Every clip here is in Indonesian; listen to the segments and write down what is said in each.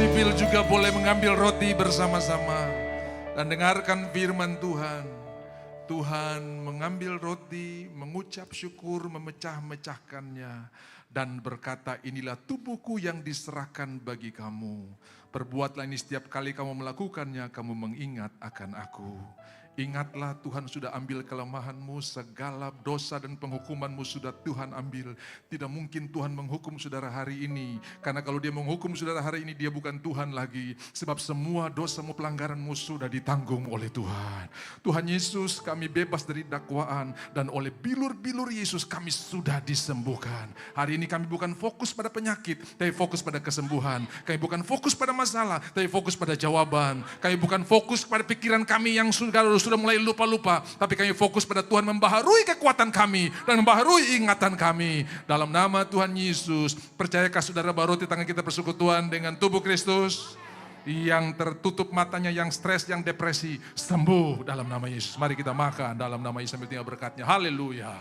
Oksibil juga boleh mengambil roti bersama-sama dan dengarkan firman Tuhan. Tuhan mengambil roti, mengucap syukur, memecah-mecahkannya dan berkata, inilah tubuhku yang diserahkan bagi kamu. Perbuatlah ini setiap kali kamu melakukannya, kamu mengingat akan aku. Ingatlah Tuhan sudah ambil kelemahanmu, segala dosa dan penghukumanmu sudah Tuhan ambil. Tidak mungkin Tuhan menghukum saudara hari ini. Karena kalau dia menghukum saudara hari ini, dia bukan Tuhan lagi. Sebab semua dosamu, pelanggaranmu sudah ditanggung oleh Tuhan. Tuhan Yesus, kami bebas dari dakwaan. Dan oleh bilur-bilur Yesus kami sudah disembuhkan. Hari ini kami bukan fokus pada penyakit, tapi fokus pada kesembuhan. Kami bukan fokus pada masalah, tapi fokus pada jawaban. Kami bukan fokus pada pikiran kami yang sudah mulai lupa-lupa, tapi kami fokus pada Tuhan membaharui kekuatan kami dan membaharui ingatan kami. Dalam nama Tuhan Yesus, percayakah saudara bahwa roti tangan kita persekutuan dengan tubuh Kristus? Yang tertutup matanya, yang stres, yang depresi, sembuh dalam nama Yesus. Mari kita makan dalam nama Yesus sambil tinggal berkatnya. Haleluya.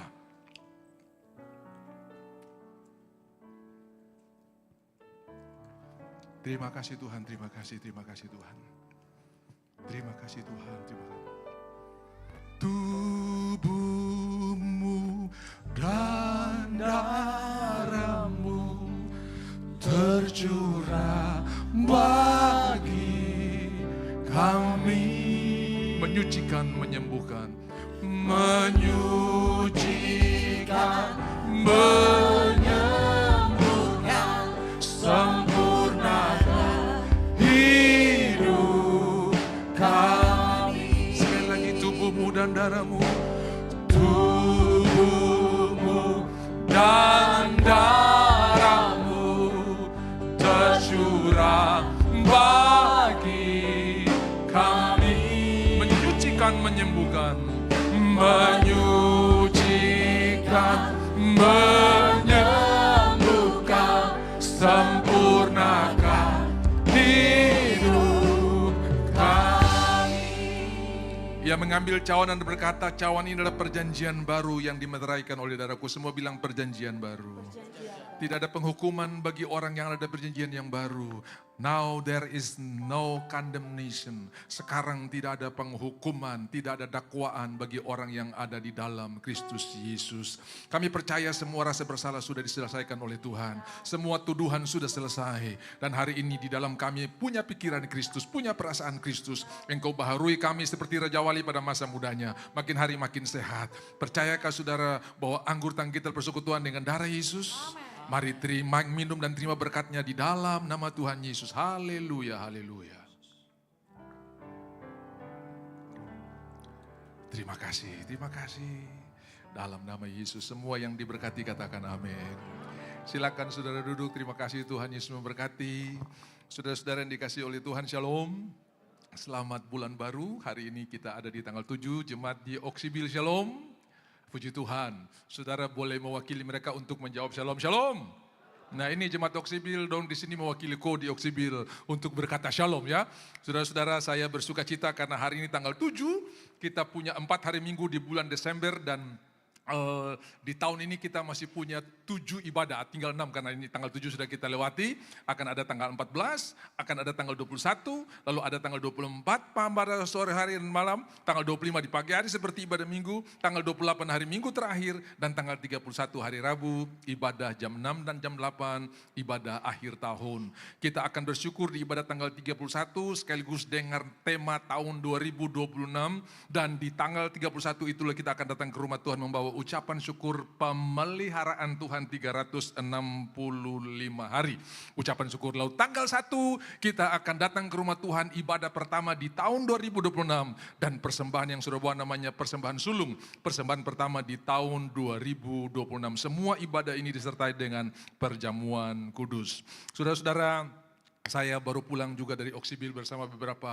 Terima kasih Tuhan, terima kasih Tuhan. Terima kasih Tuhan, terima kasih. Tubuhmu dan darahmu tercurah bagi kami. Menyucikan, menyembuhkan. Menyucikan, menyembuhkan, sempurnakan hidup kami. Sekali lagi, tubuhmu dan darahmu. Tubuhmu dan darahmu tercurah bagi kami. Menyucikan, menyembuhkan. Menyucikan, menyembuhkan, sempurnakan hidup kami. Ia mengambil cawan dan berkata, cawan ini adalah perjanjian baru yang dimeteraikan oleh darahku. Semua bilang perjanjian baru. Tidak ada penghukuman bagi orang yang ada perjanjian yang baru. Now there is no condemnation. Sekarang tidak ada penghukuman, tidak ada dakwaan bagi orang yang ada di dalam Kristus Yesus. Kami percaya semua rasa bersalah sudah diselesaikan oleh Tuhan. Semua tuduhan sudah selesai. Dan hari ini di dalam kami punya pikiran Kristus, punya perasaan Kristus. Engkau baharui kami seperti Raja Wali pada masa mudanya. Makin hari makin sehat. Percayakah saudara bahwa anggur tangki kita persekutuan dengan darah Yesus? Mari terima, minum dan terima berkatnya di dalam nama Tuhan Yesus. Haleluya, haleluya. Terima kasih, terima kasih. Dalam nama Yesus, semua yang diberkati katakan amin. Silakan saudara duduk, terima kasih Tuhan Yesus memberkati. Saudara-saudara yang dikasihi oleh Tuhan, shalom. Selamat bulan baru, hari ini kita ada di tanggal 7, jemaat di Oksibil, shalom. Puji Tuhan, saudara boleh mewakili mereka untuk menjawab shalom, shalom. Nah ini jemaat Oksibil dong di sini mewakili Kodi Oksibil untuk berkata shalom ya. Saudara-saudara saya bersuka cita karena hari ini tanggal 7, kita punya 4 hari minggu di bulan Desember dan di tahun ini kita masih punya 7 ibadah, tinggal 6 karena ini tanggal 7 sudah kita lewati, akan ada tanggal 14, akan ada tanggal 21, lalu ada tanggal 24 pada sore hari dan malam, tanggal 25 di pagi hari seperti ibadah minggu, tanggal 28 hari minggu terakhir, dan tanggal 31 hari Rabu, ibadah jam 6 dan jam 8, ibadah akhir tahun. Kita akan bersyukur di ibadah tanggal 31 sekaligus dengan tema tahun 2026, dan di tanggal 31 itulah kita akan datang ke rumah Tuhan membawa ucapan syukur pemeliharaan Tuhan 365 hari. Ucapan syukur. Lalu tanggal 1 kita akan datang ke rumah Tuhan ibadah pertama di tahun 2026. Dan persembahan yang sudah bawa namanya persembahan sulung. Persembahan pertama di tahun 2026. Semua ibadah ini disertai dengan perjamuan kudus. Saudara-saudara, saya baru pulang juga dari Oksibil bersama beberapa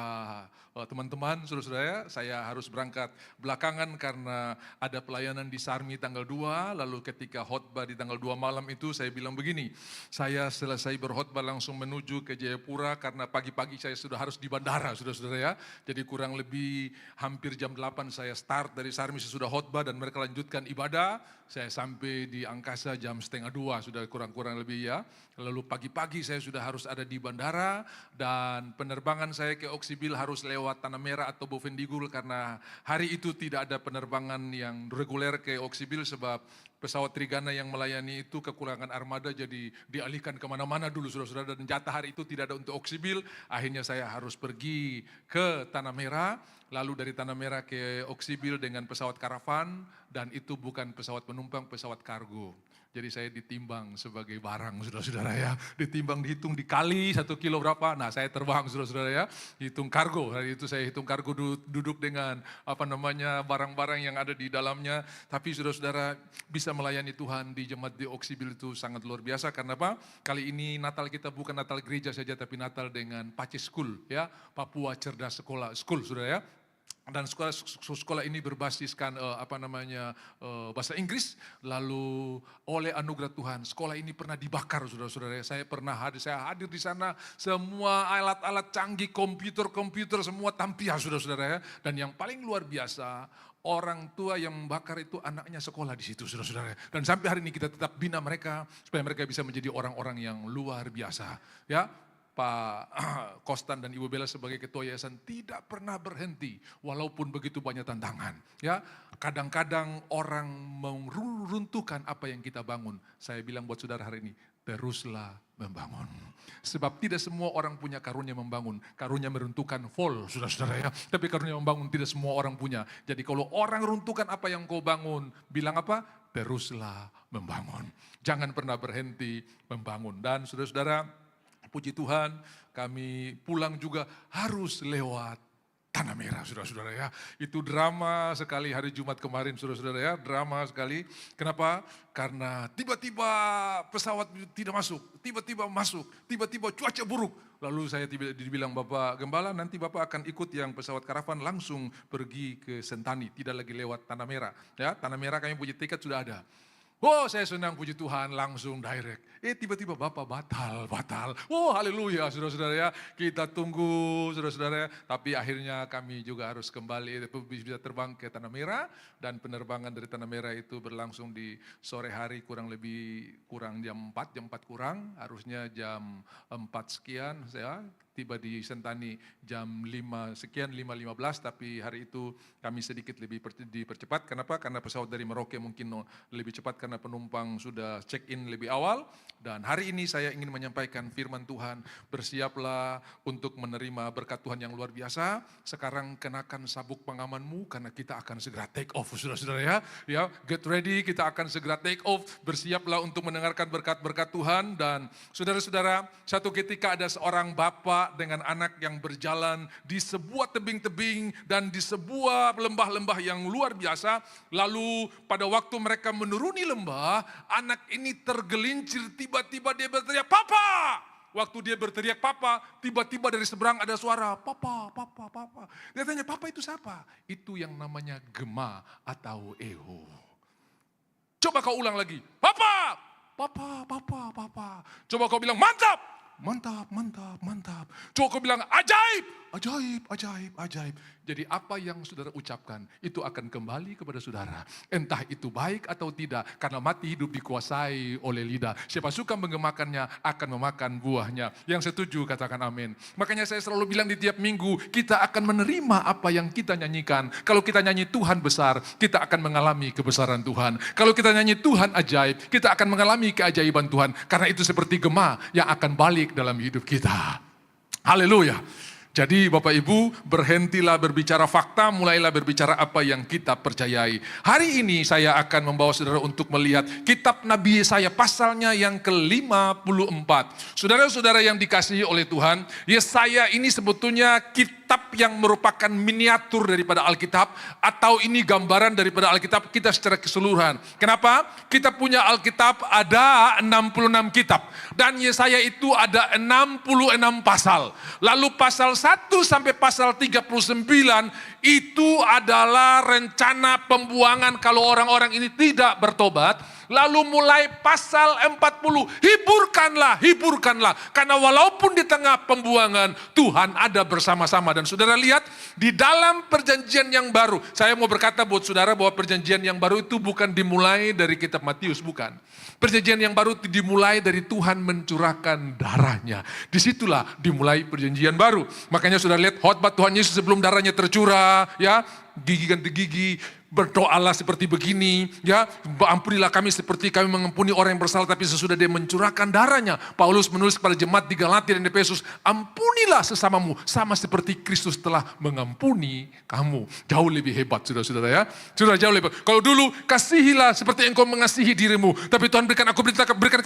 teman-teman, saudara-saudara. Saya harus berangkat belakangan karena ada pelayanan di Sarmi tanggal 2, lalu ketika khotbah di tanggal 2 malam itu saya bilang begini, saya selesai berkhotbah langsung menuju ke Jayapura karena pagi-pagi saya sudah harus di bandara, saudara-saudara ya. Jadi kurang lebih hampir jam 8 saya start dari Sarmi sesudah khotbah dan mereka lanjutkan ibadah. Saya sampai di Angkasa jam 1:30 sudah kurang-kurang lebih ya. Lalu pagi-pagi saya sudah harus ada di bandara bandara, dan penerbangan saya ke Oksibil harus lewat Tanah Merah atau Bovendigul karena hari itu tidak ada penerbangan yang reguler ke Oksibil sebab pesawat Trigana yang melayani itu kekurangan armada, jadi dialihkan kemana-mana dulu saudara-saudara, dan jatah hari itu tidak ada untuk Oksibil. Akhirnya saya harus pergi ke Tanah Merah, lalu dari Tanah Merah ke Oksibil dengan pesawat karavan, dan itu bukan pesawat penumpang, pesawat kargo. Jadi saya ditimbang sebagai barang, saudara-saudara ya. Ditimbang, dihitung, dikali 1 kilo berapa. Nah, saya terbang, saudara-saudara ya. Hitung kargo. Hari itu saya hitung kargo, duduk dengan barang-barang yang ada di dalamnya. Tapi saudara-saudara, bisa melayani Tuhan di jemaat di Oksibil itu sangat luar biasa. Karena apa? Kali ini Natal kita bukan Natal gereja saja, tapi Natal dengan Pace School ya. Papua Cerdas School, saudara ya. Dan sekolah ini berbasiskan bahasa Inggris. Lalu oleh anugerah Tuhan, sekolah ini pernah dibakar, saudara-saudara. Saya hadir di sana, semua alat-alat canggih, komputer semua tampil, saudara-saudara ya. Dan yang paling luar biasa, orang tua yang membakar itu anaknya sekolah di situ, saudara-saudara. Dan sampai hari ini kita tetap bina mereka supaya mereka bisa menjadi orang-orang yang luar biasa, ya. Pak Kostan dan Ibu Bella sebagai ketua yayasan tidak pernah berhenti walaupun begitu banyak tantangan. Ya, kadang-kadang orang meruntuhkan apa yang kita bangun. Saya bilang buat saudara hari ini, teruslah membangun. Sebab tidak semua orang punya karunia membangun. Karunia meruntuhkan full, saudara-saudara ya. Tapi karunia membangun tidak semua orang punya. Jadi kalau orang runtuhkan apa yang kau bangun, bilang apa? Teruslah membangun. Jangan pernah berhenti membangun. Dan saudara-saudara, puji Tuhan, kami pulang juga harus lewat Tanah Merah, saudara-saudara ya. Itu drama sekali hari Jumat kemarin, saudara-saudara ya. Drama sekali. Kenapa? Karena tiba-tiba pesawat tidak masuk, tiba-tiba masuk, tiba-tiba cuaca buruk. Lalu saya dibilang Bapak Gembala, nanti Bapak akan ikut yang pesawat karavan langsung pergi ke Sentani, tidak lagi lewat Tanah Merah. Ya, Tanah Merah kami punya tiket sudah ada. Oh, saya senang, puji Tuhan, langsung direct. Tiba-tiba Bapak batal. Oh, haleluya, saudara-saudara ya. Kita tunggu, saudara-saudara ya. Tapi akhirnya kami juga harus kembali, bisa terbang ke Tanah Merah. Dan penerbangan dari Tanah Merah itu berlangsung di sore hari kurang jam 4 kurang. Harusnya jam 4 sekian, saya tiba di Sentani jam 5 sekian, 5.15, tapi hari itu kami sedikit lebih dipercepat. Kenapa? Karena pesawat dari Merauke mungkin lebih cepat karena penumpang sudah check-in lebih awal. Dan hari ini saya ingin menyampaikan firman Tuhan, bersiaplah untuk menerima berkat Tuhan yang luar biasa. Sekarang kenakan sabuk pengamanmu karena kita akan segera take off, saudara-saudara ya. Ya, get ready, kita akan segera take off. Bersiaplah untuk mendengarkan berkat-berkat Tuhan. Dan saudara-saudara, satu ketika ada seorang bapak dengan anak yang berjalan di sebuah tebing-tebing dan di sebuah lembah-lembah yang luar biasa. Lalu pada waktu mereka menuruni lembah, anak ini tergelincir, tiba-tiba dia berteriak, "Papa!" Waktu dia berteriak "Papa", tiba-tiba dari seberang ada suara, "Papa, Papa, Papa." Dia tanya, "Papa itu siapa?" Itu yang namanya Gema atau Eho. Coba kau ulang lagi, "Papa, Papa, Papa, Papa." Coba kau bilang, "Mantap." Mantap, mantap, mantap. Coba kau bilang, "Ajaib, ajaib, ajaib, ajaib." Jadi apa yang saudara ucapkan itu akan kembali kepada saudara. Entah itu baik atau tidak, karena mati hidup dikuasai oleh lidah. Siapa suka menggemakannya akan memakan buahnya. Yang setuju katakan amin. Makanya saya selalu bilang di tiap minggu, kita akan menerima apa yang kita nyanyikan. Kalau kita nyanyi Tuhan besar, kita akan mengalami kebesaran Tuhan. Kalau kita nyanyi Tuhan ajaib, kita akan mengalami keajaiban Tuhan. Karena itu seperti gema yang akan balik dalam hidup kita. Haleluya. Jadi Bapak Ibu, berhentilah berbicara fakta, mulailah berbicara apa yang kita percayai. Hari ini saya akan membawa saudara untuk melihat kitab Nabi Yesaya pasalnya yang ke-54. Saudara-saudara yang dikasihi oleh Tuhan, Yesaya ini sebetulnya kitab yang merupakan miniatur daripada Alkitab, atau ini gambaran daripada Alkitab kita secara keseluruhan. Kenapa? Kita punya Alkitab ada 66 kitab, dan Yesaya itu ada 66 pasal. Lalu pasal 1 sampai pasal 39 itu adalah rencana pembuangan kalau orang-orang ini tidak bertobat. Lalu mulai pasal 40, "Hiburkan hiburkanlah. Karena walaupun di tengah pembuangan, Tuhan ada bersama-sama. Dan saudara lihat, di dalam perjanjian yang baru, saya mau berkata buat saudara bahwa perjanjian yang baru itu bukan dimulai dari kitab Matius, bukan. Perjanjian yang baru itu dimulai dari Tuhan mencurahkan darahnya. Disitulah dimulai perjanjian baru. Makanya saudara lihat khotbah Tuhan Yesus sebelum darahnya tercurah, ya, gigi ganti gigi, berdoalah seperti begini, ya, ampunilah kami seperti kami mengampuni orang yang bersalah, tapi sesudah dia mencurahkan darahnya, Paulus menulis kepada jemaat di Galatia dan Efesus, ampunilah sesamamu, sama seperti Kristus telah mengampuni kamu. Jauh lebih hebat, saudara-saudara ya. Sudah jauh lebih hebat. Kalau dulu, kasihilah seperti engkau mengasihi dirimu, tapi Tuhan berikan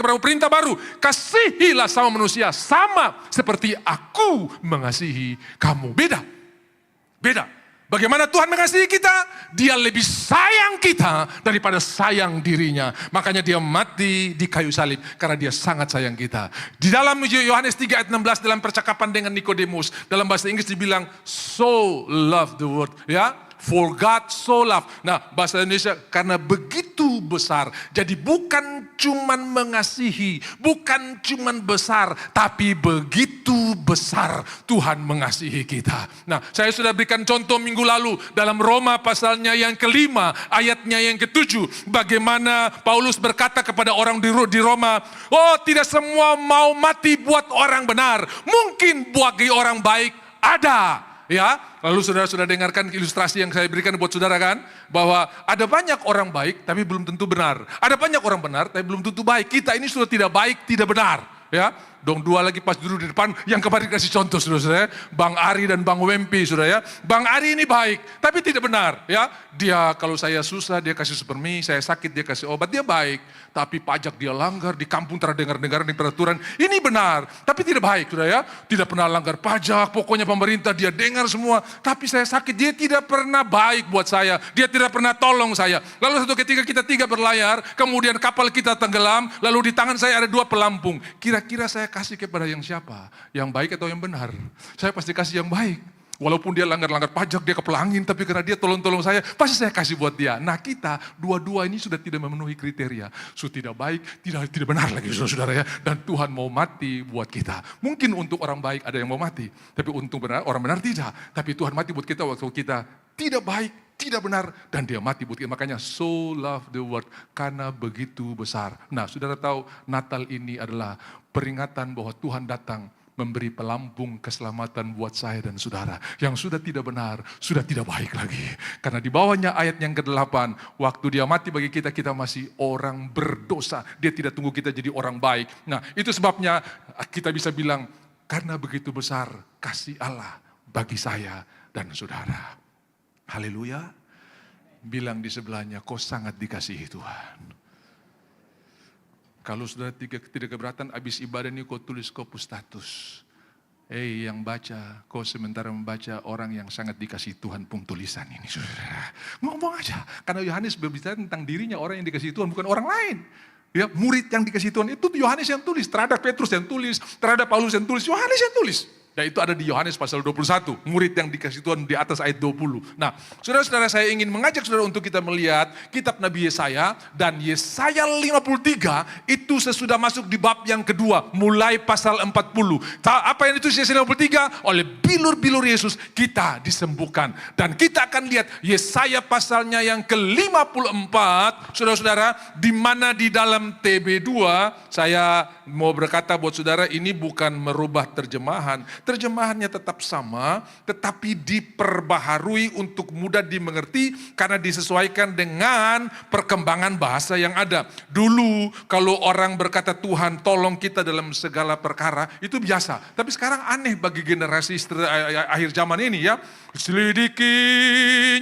kepadamu perintah baru, kasihilah sama manusia, sama seperti aku mengasihi kamu. Beda. Bagaimana Tuhan mengasihi kita? Dia lebih sayang kita daripada sayang dirinya. Makanya dia mati di kayu salib karena dia sangat sayang kita. Di dalam Yohanes 3 ayat 16 dalam percakapan dengan Nikodemus, dalam bahasa Inggris dibilang so love the world, ya. For God so loved. Nah, bahasa Indonesia karena begitu besar. Jadi bukan cuman mengasihi, bukan cuman besar, tapi begitu besar Tuhan mengasihi kita. Nah, saya sudah berikan contoh minggu lalu dalam Roma pasalnya yang kelima, ayatnya yang ke-7. Bagaimana Paulus berkata kepada orang di Roma, oh tidak semua mau mati buat orang benar. Mungkin bagi orang baik ada. Ya, lalu saudara sudah dengarkan ilustrasi yang saya berikan buat saudara kan? Bahwa ada banyak orang baik tapi belum tentu benar. Ada banyak orang benar tapi belum tentu baik. Kita ini sudah tidak baik, tidak benar. Ya, dong dua lagi pas duduk di depan yang kemarin kasih contoh saudara, Bang Ari dan Bang Wempi saudara ya. Bang Ari ini baik tapi tidak benar ya. Dia kalau saya susah dia kasih supermi, saya sakit dia kasih obat, dia baik. Tapi pajak dia langgar, di kampung terdengar-dengar di peraturan. Ini benar, tapi tidak baik saudara ya. Tidak pernah langgar pajak, pokoknya pemerintah dia dengar semua. Tapi saya sakit, dia tidak pernah baik buat saya. Dia tidak pernah tolong saya. Lalu satu ketika kita tiga berlayar, kemudian kapal kita tenggelam, lalu di tangan saya ada 2 pelampung. Kira-kira saya kasih kepada yang siapa? Yang baik atau yang benar? Saya pasti kasih yang baik. Walaupun dia langgar-langgar pajak, dia kepelangin, tapi karena dia tolong-tolong saya, pasti saya kasih buat dia. Nah kita, dua-dua ini sudah tidak memenuhi kriteria. Sudah tidak baik, tidak benar lagi saudara-saudara ya. Dan Tuhan mau mati buat kita. Mungkin untuk orang baik ada yang mau mati, tapi untuk orang benar tidak. Tapi Tuhan mati buat kita waktu kita tidak baik, tidak benar, dan dia mati buat kita. Makanya so love the world, karena begitu besar. Nah saudara tahu Natal ini adalah peringatan bahwa Tuhan datang memberi pelampung keselamatan buat saya dan saudara. Yang sudah tidak benar, sudah tidak baik lagi. Karena di bawahnya ayat yang ke-8, waktu dia mati bagi kita, kita masih orang berdosa. Dia tidak tunggu kita jadi orang baik. Nah itu sebabnya kita bisa bilang, karena begitu besar kasih Allah bagi saya dan saudara. Haleluya. Bilang di sebelahnya, kau sangat dikasihi Tuhan. Kalau sudah tidak keberatan, habis ibadah ini kau tulis kau status. Yang baca, kau sementara membaca orang yang sangat dikasihi Tuhan pun tulisan ini. Saudara. Ngomong aja, karena Yohanes berbicara tentang dirinya orang yang dikasihi Tuhan, bukan orang lain. Ya, murid yang dikasihi Tuhan itu Yohanes yang tulis, terhadap Petrus yang tulis, terhadap Paulus yang tulis, Yohanes yang tulis. Dan itu ada di Yohanes pasal 21, murid yang dikasihi Tuhan di atas ayat 20. Nah, saudara-saudara saya ingin mengajak saudara untuk kita melihat kitab Nabi Yesaya, dan Yesaya 53 itu sesudah masuk di bab yang kedua, mulai pasal 40. Apa yang ditulis Yesaya 53? Oleh bilur-bilur Yesus kita disembuhkan. Dan kita akan lihat Yesaya pasalnya yang ke-54, saudara-saudara, di mana di dalam TB2, saya mau berkata buat saudara, ini bukan merubah terjemahan. Terjemahannya tetap sama, tetapi diperbaharui untuk mudah dimengerti karena disesuaikan dengan perkembangan bahasa yang ada. Dulu kalau orang berkata Tuhan tolong kita dalam segala perkara, itu biasa. Tapi sekarang aneh bagi generasi akhir zaman ini ya. Selidiki,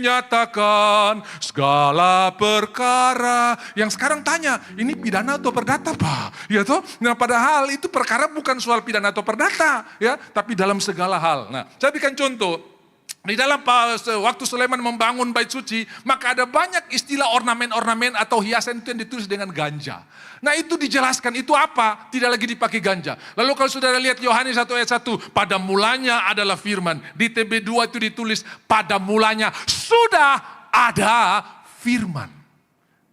nyatakan segala perkara. Yang sekarang tanya, ini pidana atau perdata Pak? Ya toh? Nah padahal itu perkara bukan soal pidana atau perdata, ya, tapi dalam segala hal. Nah, saya berikan contoh. Di dalam waktu Sulaiman membangun bait suci, maka ada banyak istilah ornamen-ornamen atau hiasan itu yang ditulis dengan ganja. Nah itu dijelaskan, itu apa? Tidak lagi dipakai ganja. Lalu kalau saudara lihat Yohanes 1 ayat 1, pada mulanya adalah firman. Di TB2 itu ditulis, pada mulanya sudah ada firman.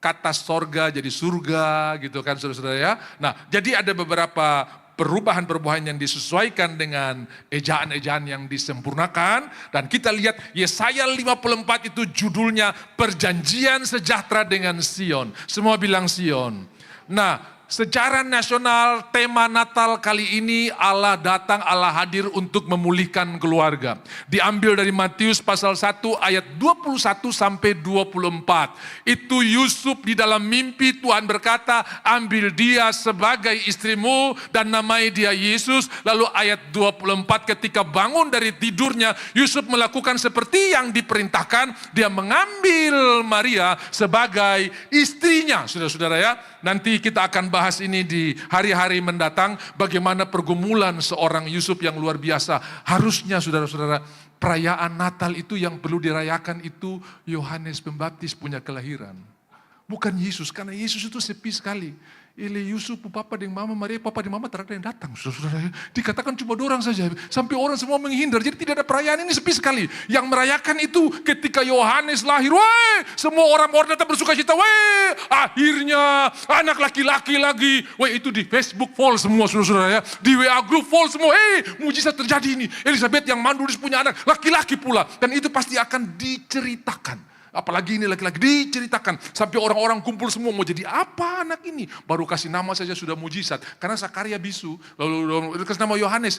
kata sorga jadi surga gitu kan saudara-saudara ya. Nah jadi ada beberapa perubahan-perubahan yang disesuaikan dengan ejaan-ejaan yang disempurnakan. Dan kita lihat Yesaya 54 itu judulnya Perjanjian Sejahtera dengan Sion. Semua bilang Sion. Nah, secara nasional tema Natal kali ini Allah datang, Allah hadir untuk memulihkan keluarga. Diambil dari Matius pasal 1 ayat 21 sampai 24. Itu Yusuf di dalam mimpi Tuhan berkata, ambil dia sebagai istrimu dan namai dia Yesus. Lalu ayat 24 ketika bangun dari tidurnya, Yusuf melakukan seperti yang diperintahkan. Dia mengambil Maria sebagai istrinya. Saudara-saudara ya, nanti kita akan bahas ini di hari-hari mendatang, bagaimana pergumulan seorang Yusuf yang luar biasa. Harusnya saudara-saudara, perayaan Natal itu yang perlu dirayakan itu Yohanes Pembaptis punya kelahiran. Bukan Yesus, karena Yesus itu sepi sekali. Ili Yusuf, papa dan mama, Maria, papa dan mama tidak ada yang datang. Saudara-saudara, dikatakan cuma 2 orang saja. Sampai orang semua menghindar, jadi tidak ada perayaan, ini sepi sekali. Yang merayakan itu ketika Yohanes lahir, weh, semua orang-orang datang bersuka cita, weh, akhirnya anak laki-laki lagi. Weh, itu di Facebook full semua saudara-saudara ya. Di WA group full semua, mujizat terjadi ini. Elizabeth yang mandulis punya anak, laki-laki pula. Dan itu pasti akan diceritakan. Apalagi ini laki-laki diceritakan. Sampai orang-orang kumpul semua mau jadi apa anak ini. Baru kasih nama saja sudah mujizat. Karena Sakaria bisu. Lalu kasih nama Yohanes.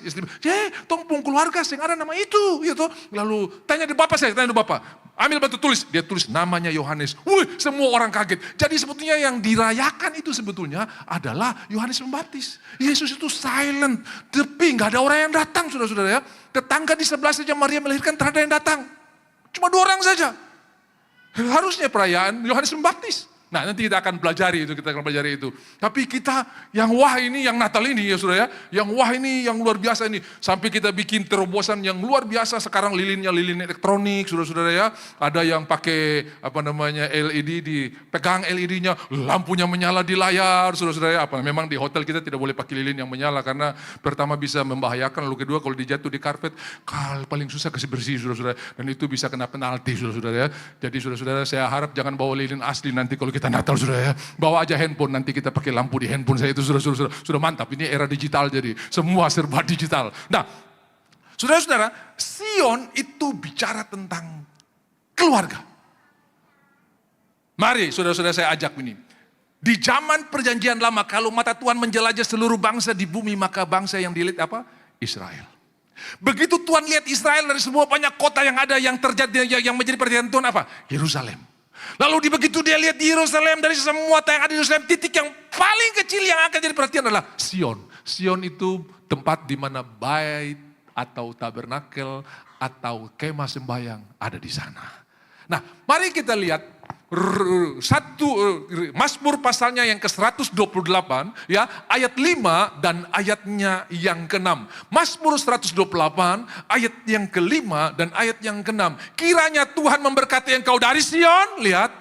Tong pung keluarga yang ada nama itu. Gitu. Lalu tanya di bapak saya, tanya di bapak. Ambil batu tulis. Dia tulis namanya Yohanes. Wih, semua orang kaget. Jadi sebetulnya yang dirayakan itu sebetulnya adalah Yohanes Pembaptis. Yesus itu silent. Tapi nggak ada orang yang datang saudara-saudara ya. Tetangga di sebelah saja Maria melahirkan, tidak ada yang datang. Cuma 2 orang saja. Harusnya perayaan Yohanes Pembaptis. Nah nanti kita akan pelajari itu, Tapi kita yang wah ini, yang Natal ini ya saudara ya. Yang wah ini, yang luar biasa ini. Sampai kita bikin terobosan yang luar biasa. Sekarang lilinnya lilin elektronik saudara-saudara ya. Ada yang pakai LED, dipegang LED-nya. Lampunya menyala di layar saudara-saudara ya. Memang di hotel kita tidak boleh pakai lilin yang menyala. Karena pertama bisa membahayakan. Lalu kedua kalau dijatuh di karpet. Paling susah kasih bersih saudara-saudara. Dan itu bisa kena penalti saudara-saudara ya. Jadi saudara-saudara saya harap jangan bawa lilin asli nanti kalau kita Natal saudara ya. Bawa aja handphone, nanti kita pakai lampu di handphone saya itu sudah mantap. Ini era digital jadi semua serba digital. Nah, saudara-saudara, Sion itu bicara tentang keluarga. Mari saudara-saudara saya ajak ini. Di zaman perjanjian lama, kalau mata Tuhan menjelajah seluruh bangsa di bumi, maka bangsa yang dilihat apa? Israel. Begitu Tuhan lihat Israel dari semua banyak kota yang ada, yang terjadi, yang menjadi perhatian Tuhan apa? Yerusalem. Lalu begitu dia lihat di Yerusalem, dari semua yang ada di Yerusalem, titik yang paling kecil yang akan jadi perhatian adalah Sion. Sion itu tempat di mana bait atau tabernakel atau kemah sembahyang ada di sana. Nah, mari kita lihat Mazmur pasalnya yang ke-128 ya, ayat 5 dan ayatnya yang ke-6. Mazmur 128 ayat yang ke-5 dan ayat yang ke-6. Kiranya Tuhan memberkati engkau dari Sion, lihat,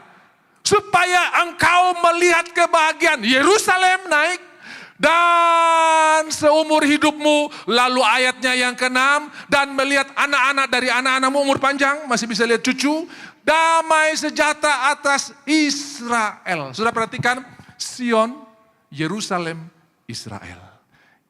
supaya engkau melihat kebahagiaan Yerusalem naik dan seumur hidupmu. Lalu ayatnya yang ke-6, dan melihat anak-anak dari anak-anakmu umur panjang, masih bisa lihat cucu. Damai sejahtera atas Israel. Sudah perhatikan, Sion, Yerusalem, Israel.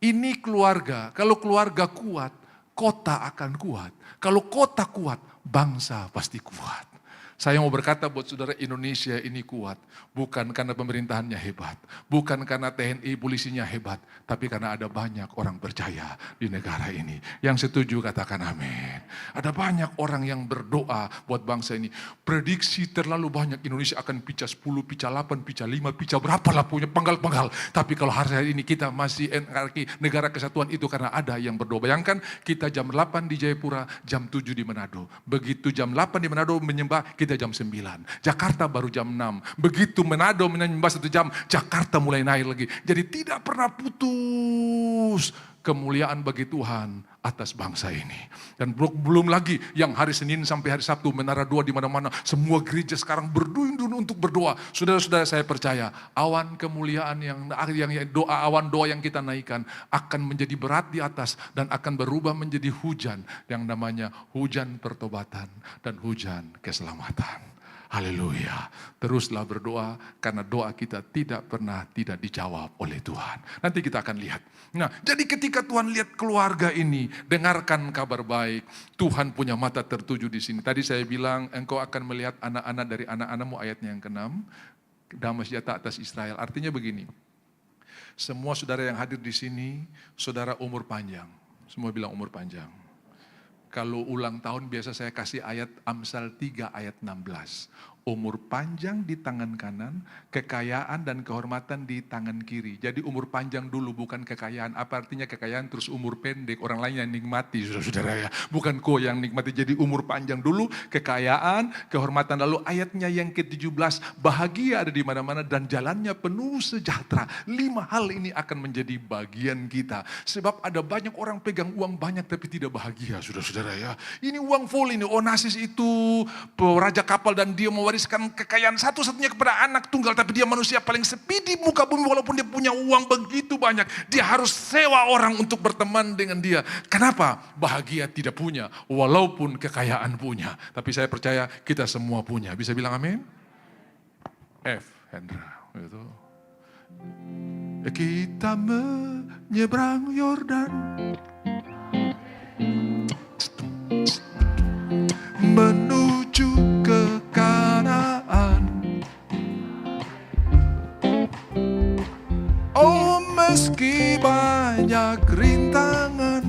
Ini keluarga. Kalau keluarga kuat, kota akan kuat. Kalau kota kuat, bangsa pasti kuat. Saya mau berkata buat saudara, Indonesia ini kuat. Bukan karena pemerintahannya hebat. Bukan karena TNI polisinya hebat. Tapi karena ada banyak orang percaya di negara ini. Yang setuju katakan amin. Ada banyak orang yang berdoa buat bangsa ini. Prediksi terlalu banyak, Indonesia akan pecah 10, pecah 8, pecah 5, pecah berapa lah punya penggal-penggal. Tapi kalau hari ini kita masih NKRI, Negara Kesatuan, itu karena ada yang berdoa. Bayangkan kita jam 8 di Jayapura, jam 7 di Manado. Begitu jam 8 di Manado menyembah, kita jam 9. Jakarta baru jam 6. Begitu Manado menyembah 1 jam, Jakarta mulai naik lagi. Jadi tidak pernah putus kemuliaan bagi Tuhan atas bangsa ini. Dan belum lagi yang hari Senin sampai hari Sabtu, Menara 2 di mana-mana. Semua gereja sekarang berduyun-duyun untuk berdoa. Saudara-saudara, saya percaya awan kemuliaan awan doa yang kita naikkan akan menjadi berat di atas dan akan berubah menjadi hujan yang namanya hujan pertobatan dan hujan keselamatan. Haleluya. Teruslah berdoa karena doa kita tidak pernah tidak dijawab oleh Tuhan. Nanti kita akan lihat. Nah, jadi ketika Tuhan lihat keluarga ini, dengarkan kabar baik. Tuhan punya mata tertuju di sini. Tadi saya bilang engkau akan melihat anak-anak dari anak-anakmu, ayatnya yang ke-6. Damai sejahtera atas Israel. Artinya begini. Semua saudara yang hadir di sini, saudara umur panjang. Semua bilang umur panjang. Kalau ulang tahun biasa saya kasih ayat Amsal 3 ayat 16. Umur panjang di tangan kanan, kekayaan dan kehormatan di tangan kiri. Jadi umur panjang dulu, bukan kekayaan. Apa artinya kekayaan terus umur pendek, orang lain yang nikmati, saudara-saudara ya. Bukan kau yang nikmati, jadi umur panjang dulu, kekayaan, kehormatan. Lalu ayatnya yang ke-17, bahagia ada di mana-mana dan jalannya penuh sejahtera. 5 hal ini akan menjadi bagian kita. Sebab ada banyak orang pegang uang banyak tapi tidak bahagia, saudara-saudara ya. Ini uang full ini, Onassis itu raja kapal dan dia mewariskan kekayaan satu-satunya kepada anak tunggal, tapi dia manusia paling sepi di muka bumi walaupun dia punya uang begitu banyak. Dia harus sewa orang untuk berteman dengan dia. Kenapa? Bahagia tidak punya, walaupun kekayaan punya. Tapi saya percaya kita semua punya. Bisa bilang amin? Hendra. Gitu. Kita menyeberang Yordan, menuju ke Kanaan. Oh, meski banyak rintangan,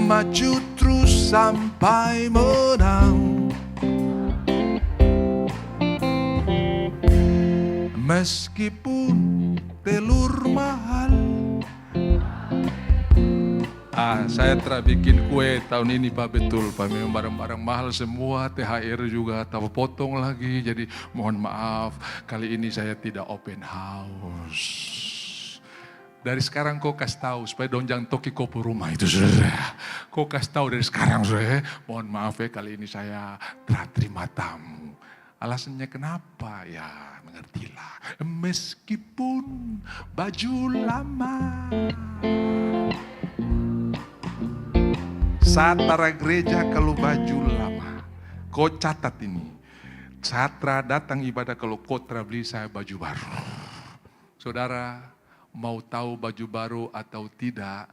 maju terus sampai menang. Meskipun telur mahal. Saya telah bikin kue tahun ini Pak, betul Pak, memang barang-barang mahal semua, THR juga tak potong lagi, jadi mohon maaf kali ini saya tidak open house. Dari sekarang kau kasih tahu supaya dong jangan toki kopo rumah itu, saudara. Kau kasih tahu dari sekarang, saudara. Mohon maaf ya kali ini saya telah terima tamu. Alasannya kenapa? Ya mengertilah. Meskipun baju lama. Satra gereja kalau baju lama. Kau catat ini. Satra datang ibadah kalau kotra beli saya baju baru. Saudara mau tahu baju baru atau tidak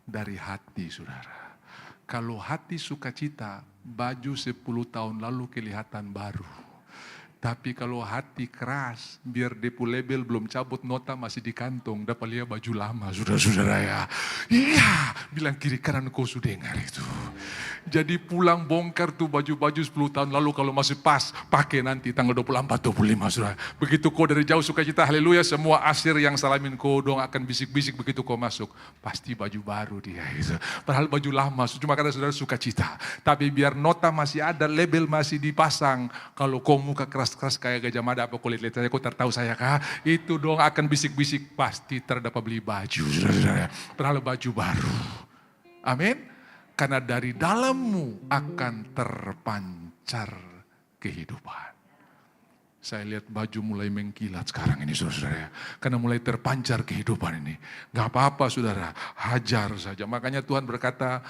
dari hati saudara. Kalau hati sukacita, baju 10 tahun lalu kelihatan baru. Tapi kalau hati keras, biar depo label belum cabut, nota masih di kantong, dapat lihat baju lama, saudara-saudara ya. Iya, bilang kiri kanan kau sudah dengar itu. Jadi pulang bongkar tuh baju-baju 10 tahun lalu kalau masih pas, pakai nanti tanggal 24-25, saudara. Begitu kau dari jauh sukacita, haleluya, semua asir yang salamin kau dong akan bisik-bisik begitu kau masuk. Pasti baju baru dia itu. Padahal baju lama, cuma karena saudara sukacita. Tapi biar nota masih ada, label masih dipasang. Kalau kau muka keras-keras kayak Gajah Mada apa kulit-kulit saya, kau tertahu saya kah? Itu dong akan bisik-bisik, pasti terdapat beli baju, saudara. Padahal baju baru. Amin. Karena dari dalammu akan terpancar kehidupan. Saya lihat baju mulai mengkilat sekarang ini saudara. Karena mulai terpancar kehidupan ini. Gak apa-apa saudara, hajar saja. Makanya Tuhan berkata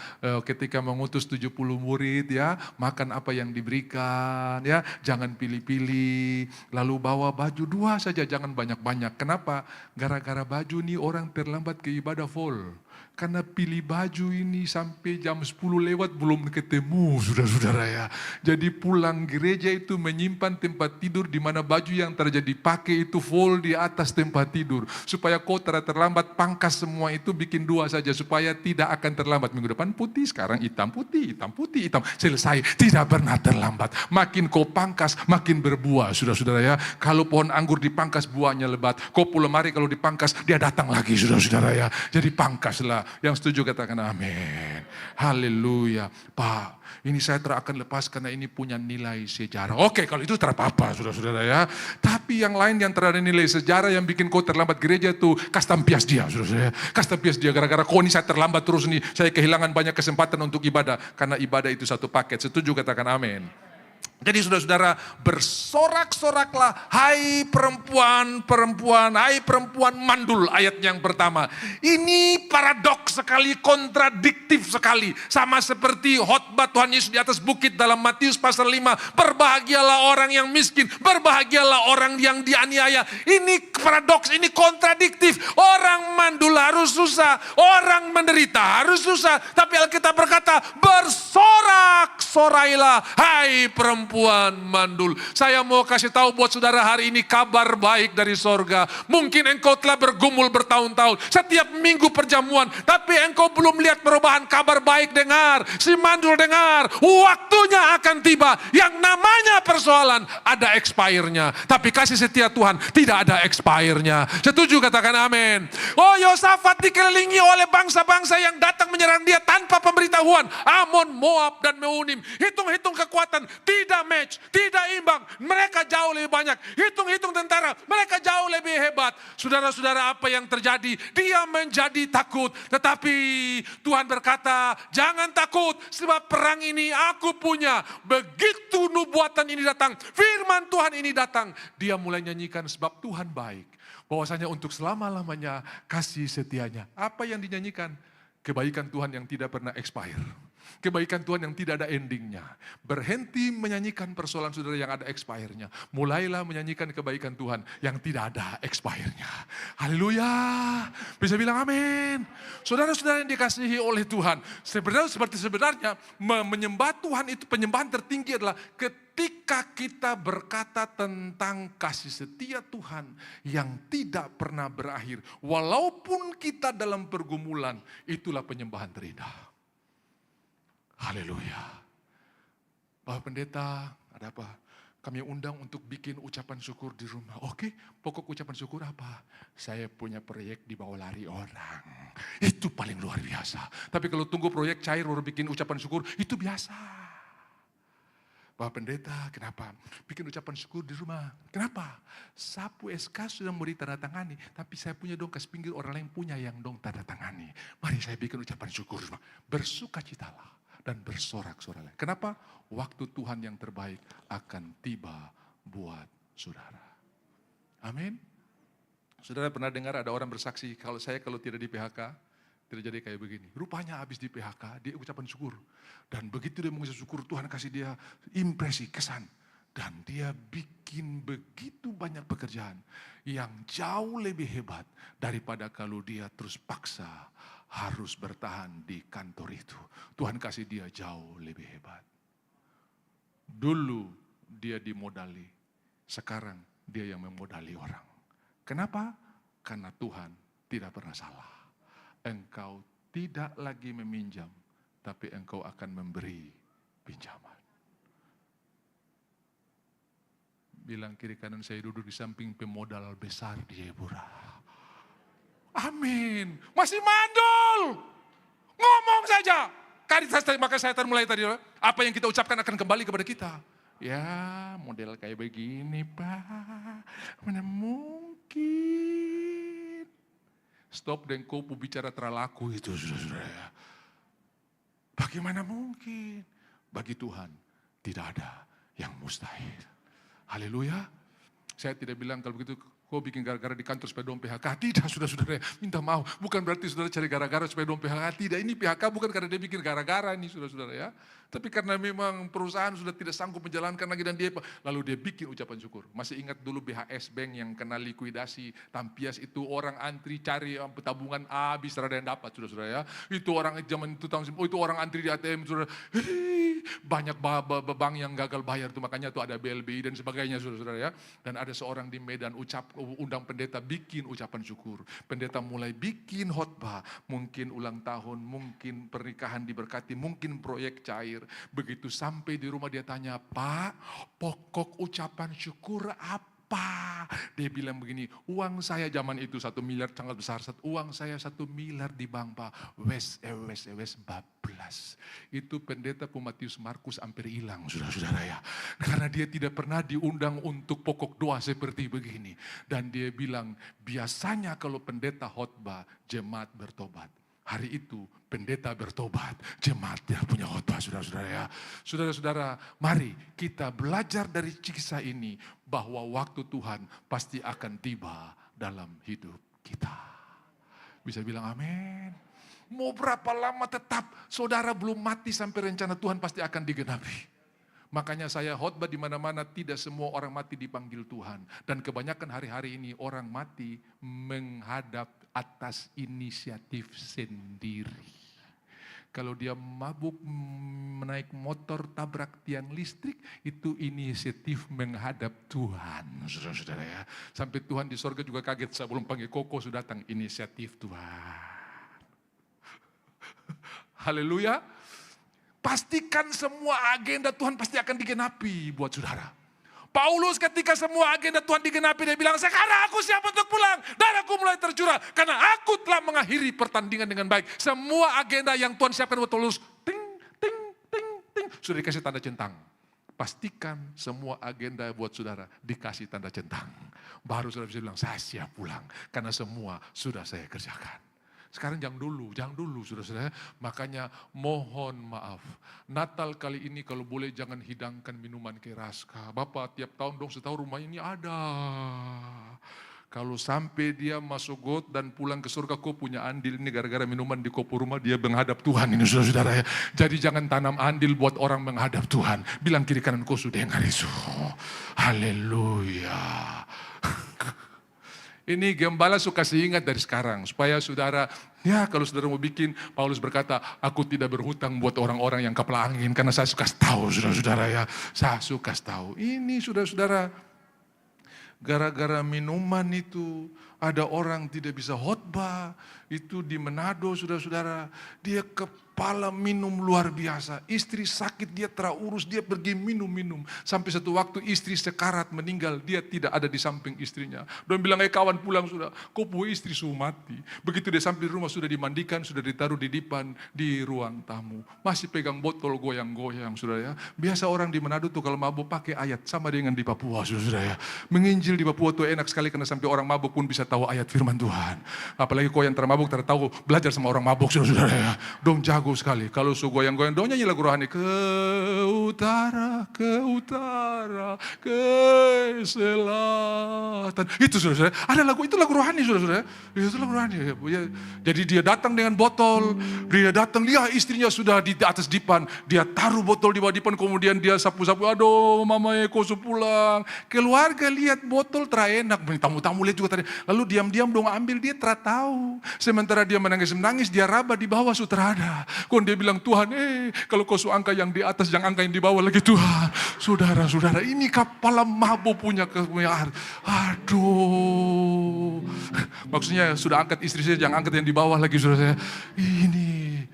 ketika mengutus 70 murid ya, makan apa yang diberikan ya. Jangan pilih-pilih, lalu bawa baju 2 saja, jangan banyak-banyak. Kenapa? Gara-gara baju ini orang terlambat ke ibadah full. Karena pilih baju ini sampai jam 10 lewat belum ketemu saudara-saudara ya. Jadi pulang gereja itu menyimpan tempat tidur di mana baju yang terjadi pakai itu full di atas tempat tidur. Supaya kau terlambat, pangkas semua itu bikin 2 saja supaya tidak akan terlambat. Minggu depan putih, sekarang hitam putih, hitam putih, hitam. Selesai, tidak pernah terlambat. Makin kau pangkas makin berbuah saudara-saudara ya. Kalau pohon anggur dipangkas buahnya lebat. Kopu lemari kalau dipangkas dia datang lagi saudara-saudara ya. Jadi pangkaslah. Yang setuju katakan amin. Haleluya. Pak, ini saya akan lepas karena ini punya nilai sejarah. Oke, kalau itu tak apa-apa saudara-saudara ya. Tapi yang lain yang terada nilai sejarah yang bikin kau terlambat gereja itu kastampias dia saudara-saudara. Kastampias dia gara-gara kau ini saya terlambat terus nih. Saya kehilangan banyak kesempatan untuk ibadah. Karena ibadah itu satu paket. Setuju katakan amin. Jadi saudara-saudara, bersorak-soraklah, hai perempuan-perempuan, hai perempuan mandul, ayat yang pertama. Ini paradoks sekali, kontradiktif sekali. Sama seperti khotbah Tuhan Yesus di atas bukit dalam Matius pasal 5. Berbahagialah orang yang miskin, berbahagialah orang yang dianiaya. Ini paradoks, ini kontradiktif. Orang mandul harus susah, orang menderita harus susah. Tapi Alkitab berkata, bersorak-sorailah, hai perempuan mandul. Saya mau kasih tahu buat saudara hari ini kabar baik dari sorga. Mungkin engkau telah bergumul bertahun-tahun, setiap minggu perjamuan, tapi engkau belum lihat perubahan. Kabar baik, dengar, si mandul dengar, waktunya akan tiba. Yang namanya persoalan ada expire-nya, tapi kasih setia Tuhan tidak ada expire-nya. Setuju, katakan amin. Oh, Yosafat dikelilingi oleh bangsa-bangsa yang datang menyerang dia tanpa pemberitahuan. Amon, Moab, dan Meunim. Hitung-hitung kekuatan, tidak match, tidak imbang. Mereka jauh lebih banyak. Hitung-hitung tentara, mereka jauh lebih hebat. Saudara-saudara, apa yang terjadi? Dia menjadi takut. Tetapi Tuhan berkata, jangan takut, sebab perang ini aku punya. Begitu nubuatan ini datang, firman Tuhan ini datang, dia mulai nyanyikan sebab Tuhan baik. Bahwasanya untuk selama-lamanya kasih setianya. Apa yang dinyanyikan? Kebaikan Tuhan yang tidak pernah expire. Kebaikan Tuhan yang tidak ada endingnya. Berhenti menyanyikan persoalan saudara yang ada expire-nya. Mulailah menyanyikan kebaikan Tuhan yang tidak ada expire-nya. Haleluya. Bisa bilang amin. Saudara-saudara yang dikasihi oleh Tuhan. Sebenarnya menyembah Tuhan itu, penyembahan tertinggi adalah ketika kita berkata tentang kasih setia Tuhan yang tidak pernah berakhir. Walaupun kita dalam pergumulan, itulah penyembahan terindah. Haleluya. Bapak Pendeta, ada apa? Kami undang untuk bikin ucapan syukur di rumah. Oke, pokok ucapan syukur apa? Saya punya proyek dibawa lari orang. Itu paling luar biasa. Tapi kalau tunggu proyek cair baru bikin ucapan syukur, itu biasa. Bapak Pendeta, kenapa? Bikin ucapan syukur di rumah. Kenapa? Sapu SK sudah mau ditandatangani, tapi saya punya dong kas pinggir, orang lain punya yang dong tanda tangani. Mari saya bikin ucapan syukur di rumah. Bersukacitalah dan bersorak-sorai. Kenapa? Waktu Tuhan yang terbaik akan tiba buat saudara. Amin. Saudara pernah dengar ada orang bersaksi, kalau tidak di PHK, tidak jadi kayak begini. Rupanya habis di PHK, dia ucapan syukur. Dan begitu dia mengucap syukur, Tuhan kasih dia impresi, kesan. Dan dia bikin begitu banyak pekerjaan yang jauh lebih hebat daripada kalau dia terus paksa harus bertahan di kantor itu. Tuhan kasih dia jauh lebih hebat. Dulu dia dimodali, sekarang dia yang memodali orang. Kenapa? Karena Tuhan tidak pernah salah. Engkau tidak lagi meminjam, tapi engkau akan memberi pinjaman. Bilang kiri kanan, saya duduk di samping pemodal besar di Jayapura. Amin. Masih mandul. Ngomong saja. Maka saya mulai tadi. Apa yang kita ucapkan akan kembali kepada kita. Ya, model kayak begini, Pak. Mana mungkin. Stop dan kau bicara terlaku itu, saudara. Bagaimana mungkin? Bagi Tuhan tidak ada yang mustahil. Haleluya. Saya tidak bilang kalau begitu kau bikin gara-gara di kantor supaya dong PHK. Tidak, saudara-saudara, minta maaf. Bukan berarti saudara cari gara-gara supaya dong PHK. Tidak, ini PHK bukan karena dia bikin gara-gara nih, saudara-saudara ya. Tapi karena memang perusahaan sudah tidak sanggup menjalankan lagi dan dia, lalu dia bikin ucapan syukur. Masih ingat dulu BHS Bank yang kena likuidasi, Tampias itu orang antri cari tabungan habis, ada yang dapat, saudara-saudara ya. Itu orang zaman itu itu orang antri di ATM, saudara. Banyak bank yang gagal bayar tuh, makanya tuh ada BLBI dan sebagainya, saudara-saudara ya. Dan ada seorang di Medan undang pendeta bikin ucapan syukur. Pendeta mulai bikin khotbah, mungkin ulang tahun, mungkin pernikahan diberkati, mungkin proyek cair. Begitu sampai di rumah dia tanya, Pak, pokok ucapan syukur apa? Dia bilang begini, uang saya zaman itu 1 miliar sangat besar, uang saya 1 miliar di bank, Pak. Wes 14. Itu pendeta Matius Markus hampir hilang, saudara-saudara ya. Karena dia tidak pernah diundang untuk pokok doa seperti begini. Dan dia bilang, biasanya kalau pendeta khotbah, jemaat bertobat. Hari itu pendeta bertobat, jemaat yang punya khotbah, saudara-saudara ya. Saudara-saudara, mari kita belajar dari kisah ini bahwa waktu Tuhan pasti akan tiba dalam hidup kita. Bisa bilang amin. Mau berapa lama tetap saudara belum mati sampai rencana Tuhan pasti akan digenapi. Makanya saya khotbah di mana-mana, tidak semua orang mati dipanggil Tuhan. Dan kebanyakan hari-hari ini orang mati menghadap atas inisiatif sendiri. Kalau dia mabuk menaik motor tabrak tiang listrik, itu inisiatif menghadap Tuhan. Saudara-saudara ya. Sampai Tuhan di sorga juga kaget, saya belum panggil Koko sudah datang, inisiatif Tuhan. Haleluya. Pastikan semua agenda Tuhan pasti akan digenapi buat saudara. Paulus ketika semua agenda Tuhan digenapi, dia bilang, sekarang aku siap untuk pulang. Darahku mulai tercurah, karena aku telah mengakhiri pertandingan dengan baik. Semua agenda yang Tuhan siapkan buat Paulus, ting, ting, ting, ting, sudah dikasih tanda centang. Pastikan semua agenda buat saudara dikasih tanda centang. Baru saudara bisa bilang, saya siap pulang, karena semua sudah saya kerjakan. Sekarang jangan dulu saudara-saudara. Makanya mohon maaf. Natal kali ini kalau boleh jangan hidangkan minuman keras. Bapak tiap tahun dong setahu rumah ini ada. Kalau sampai dia masuk got dan pulang ke surga, kau punya andil ini gara-gara minuman di kopo rumah, dia menghadap Tuhan ini saudara-saudara ya. Jadi jangan tanam andil buat orang menghadap Tuhan. Bilang kiri kanan kau sudah dengar itu. Haleluya. Ini gembala suka ingat dari sekarang. Supaya saudara, ya kalau saudara mau bikin, Paulus berkata, aku tidak berhutang buat orang-orang yang kepala angin. Karena saya suka tahu, saudara-saudara ya. Saya suka tahu. Ini saudara-saudara, gara-gara minuman itu, ada orang tidak bisa khotbah. Itu di Manado, saudara-saudara. Dia kepala minum luar biasa. Istri sakit, dia terurus, dia pergi minum-minum. Sampai satu waktu istri sekarat meninggal, dia tidak ada di samping istrinya. Dan bilang, kawan pulang sudah, kau punya istri sudah mati. Begitu dia sampai di rumah, sudah dimandikan, sudah ditaruh di dipan, di ruang tamu. Masih pegang botol goyang-goyang, saudara ya. Biasa orang di Manado tuh kalau mabuk pakai ayat, sama dengan di Papua, saudara ya. Menginjil di Papua tuh enak sekali, karena sampai orang mabuk pun bisa tahu ayat firman Tuhan. Apalagi kau yang termabuk, tahu belajar sama orang mabuk, saudara ya. Dong jago sekali. Kalau su goyang-goyang, dong nyanyi lagu rohani. Ke utara, ke selatan. Itu saudara. Ada lagu, itu lagu rohani saudara. Itu lagu rohani. Jadi dia datang dengan botol. Dia datang, lihat istrinya sudah di atas dipan. Dia taruh botol di bawah dipan. Kemudian dia sapu-sapu. Aduh mama kau su pulang. Keluarga lihat botol terenak. Tamu-tamu lihat juga tadi. Lalu diam-diam dong ambil, dia tahu. Sementara dia menangis-menangis, dia raba di bawah su terada. Kon dia bilang, Tuhan kalau kau su angka yang di atas, jangan angka yang di bawah lagi Tuhan. Saudara-saudara, ini kepala mabuk punya kemuliaan. Aduh. Maksudnya sudah angkat istri saya, jangan angkat yang di bawah lagi saudara saya. Ini.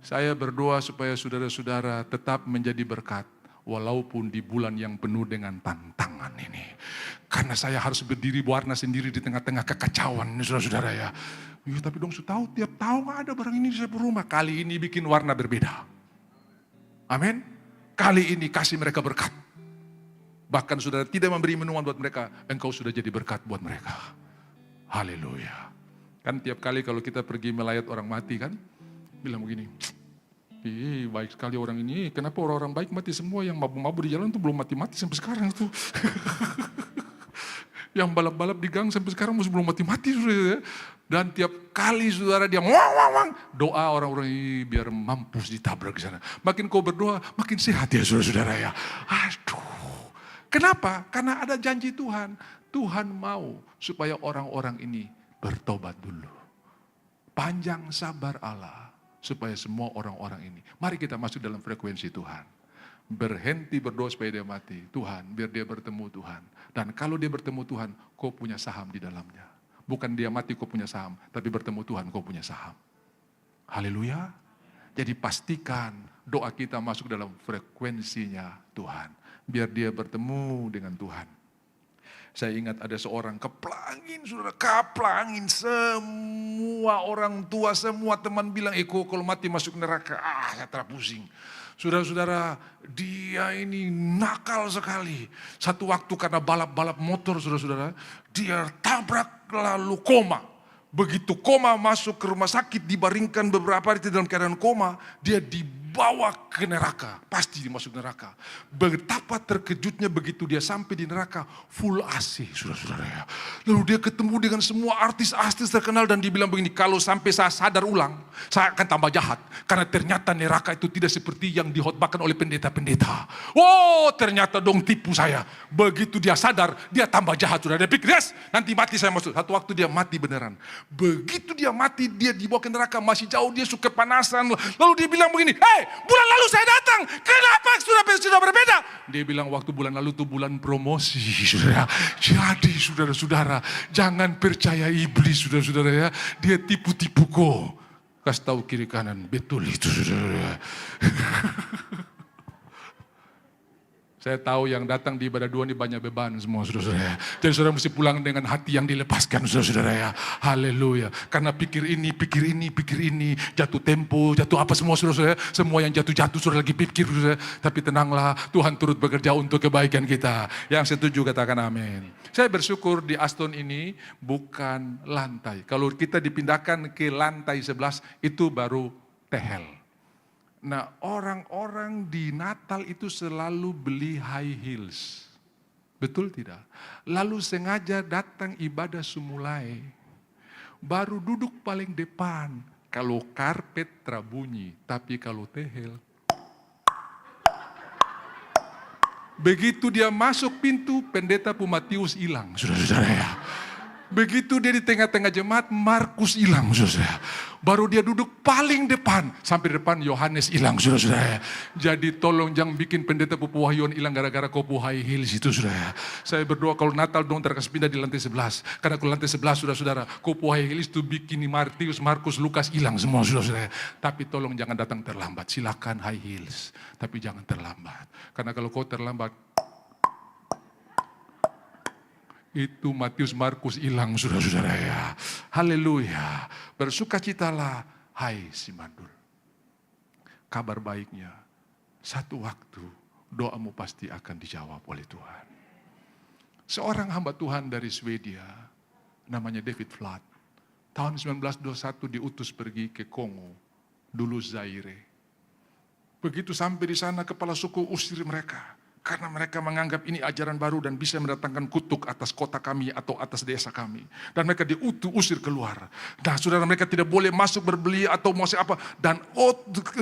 Saya berdoa supaya saudara-saudara tetap menjadi berkat. Walaupun di bulan yang penuh dengan tantangan ini. Karena saya harus berdiri warna sendiri di tengah-tengah kekacauan ini saudara-saudara ya. Tapi dong tahu tiap tahun ada barang ini di saya rumah. Kali ini bikin warna berbeda. Amin. Kali ini kasih mereka berkat. Bahkan saudara tidak memberi minuman buat mereka. Engkau sudah jadi berkat buat mereka. Haleluya. Kan tiap kali kalau kita pergi melayat orang mati kan. Bilang begini. Baik sekali orang ini. Kenapa orang-orang baik mati semua? Yang mabuk-mabuk di jalan itu belum mati-mati sampai sekarang itu. Yang balap-balap di gang sampai sekarang masih belum mati-mati. Dan tiap kali saudara dia wang, doa orang-orang ini biar mampus ditabrak di sana. Makin kau berdoa, makin sehat ya saudara-saudara ya. Aduh. Kenapa? Karena ada janji Tuhan. Tuhan mau supaya orang-orang ini bertobat dulu. Panjang sabar Allah. Supaya semua orang-orang ini. Mari kita masuk dalam frekuensi Tuhan. Berhenti berdoa supaya dia mati. Tuhan, biar dia bertemu Tuhan. Dan kalau dia bertemu Tuhan, kau punya saham di dalamnya. Bukan dia mati kau punya saham, tapi bertemu Tuhan kau punya saham. Haleluya. Jadi pastikan doa kita masuk dalam frekuensinya Tuhan. Biar dia bertemu dengan Tuhan. Saya ingat ada seorang keplangin, saudara, keplangin. Semua orang tua, semua teman bilang, kalau mati masuk neraka, saya terpusing. Saudara-saudara, dia ini nakal sekali. Satu waktu karena balap-balap motor, saudara-saudara, dia tabrak lalu koma. Begitu koma masuk ke rumah sakit, dibaringkan beberapa hari dalam keadaan koma, dia dibawa ke neraka, pasti dimasuk neraka. Betapa terkejutnya begitu dia sampai di neraka, full AC, saudara-saudara ya. Lalu dia ketemu dengan semua artis-artis terkenal dan dia bilang begini, kalau sampai saya sadar ulang, saya akan tambah jahat. Karena ternyata neraka itu tidak seperti yang dihotbahkan oleh pendeta-pendeta. Oh, ternyata dong tipu saya. Begitu dia sadar, dia tambah jahat. Sudah dia pikir, yes, nanti mati saya masuk. Satu waktu dia mati beneran. Begitu dia mati, dia dibawa ke neraka, masih jauh, dia suka kepanasan. Lalu dia bilang begini, hey, bulan lalu saya datang, kenapa sudah berbeda? Dia bilang waktu bulan lalu itu bulan promosi, saudara. Jadi saudara-saudara, jangan percaya iblis, saudara-saudara ya. Dia tipu-tipu kok. Kasih tahu kiri kanan, betul itu saudara. Saya tahu yang datang di ibadah dua ini banyak beban semua saudara-saudara. Jadi saudara mesti pulang dengan hati yang dilepaskan saudara-saudara ya. Haleluya. Karena pikir ini, jatuh tempo, jatuh apa semua saudara-saudara. Semua yang jatuh-jatuh saudara lagi pikir saudara. Tapi tenanglah, Tuhan turut bekerja untuk kebaikan kita. Yang setuju katakan amin. Saya bersyukur di Aston ini bukan lantai. Kalau kita dipindahkan ke lantai 11 itu baru tehel. Nah, orang-orang di Natal itu selalu beli high heels. Betul tidak? Lalu sengaja datang ibadah semulai. Baru duduk paling depan. Kalau karpet terbunyi, tapi kalau tehel. Begitu dia masuk pintu, pendeta Pumatius hilang. Saudara-saudara ya. Begitu dia di tengah-tengah jemaat, Markus hilang, saudara. Baru dia duduk paling depan. Sampai depan Yohanes hilang, saudara. Jadi tolong jangan bikin pendeta Pupu Wahyuan hilang gara-gara kopu high heels itu, saudara. Saya berdoa kalau Natal dong terkasih pindah di lantai 11. Karena kalau lantai 11, saudara-saudara, kopu high heels itu bikin Matius, Markus, Lukas hilang semua, saudara. Tapi tolong jangan datang terlambat. Silakan high heels. Tapi jangan terlambat. Karena kalau kau terlambat, itu Matius Markus hilang saudara-saudara ya. Haleluya. Bersukacitalah hai si mandul. Kabar baiknya, satu waktu doamu pasti akan dijawab oleh Tuhan. Seorang hamba Tuhan dari Swedia, namanya David Flood, tahun 1921 diutus pergi ke Kongo, dulu Zaire. Begitu sampai di sana kepala suku usir mereka. Karena mereka menganggap ini ajaran baru dan bisa mendatangkan kutuk atas kota kami atau atas desa kami. Dan mereka diusir keluar. Nah saudara, mereka tidak boleh masuk berbeli atau mau apa.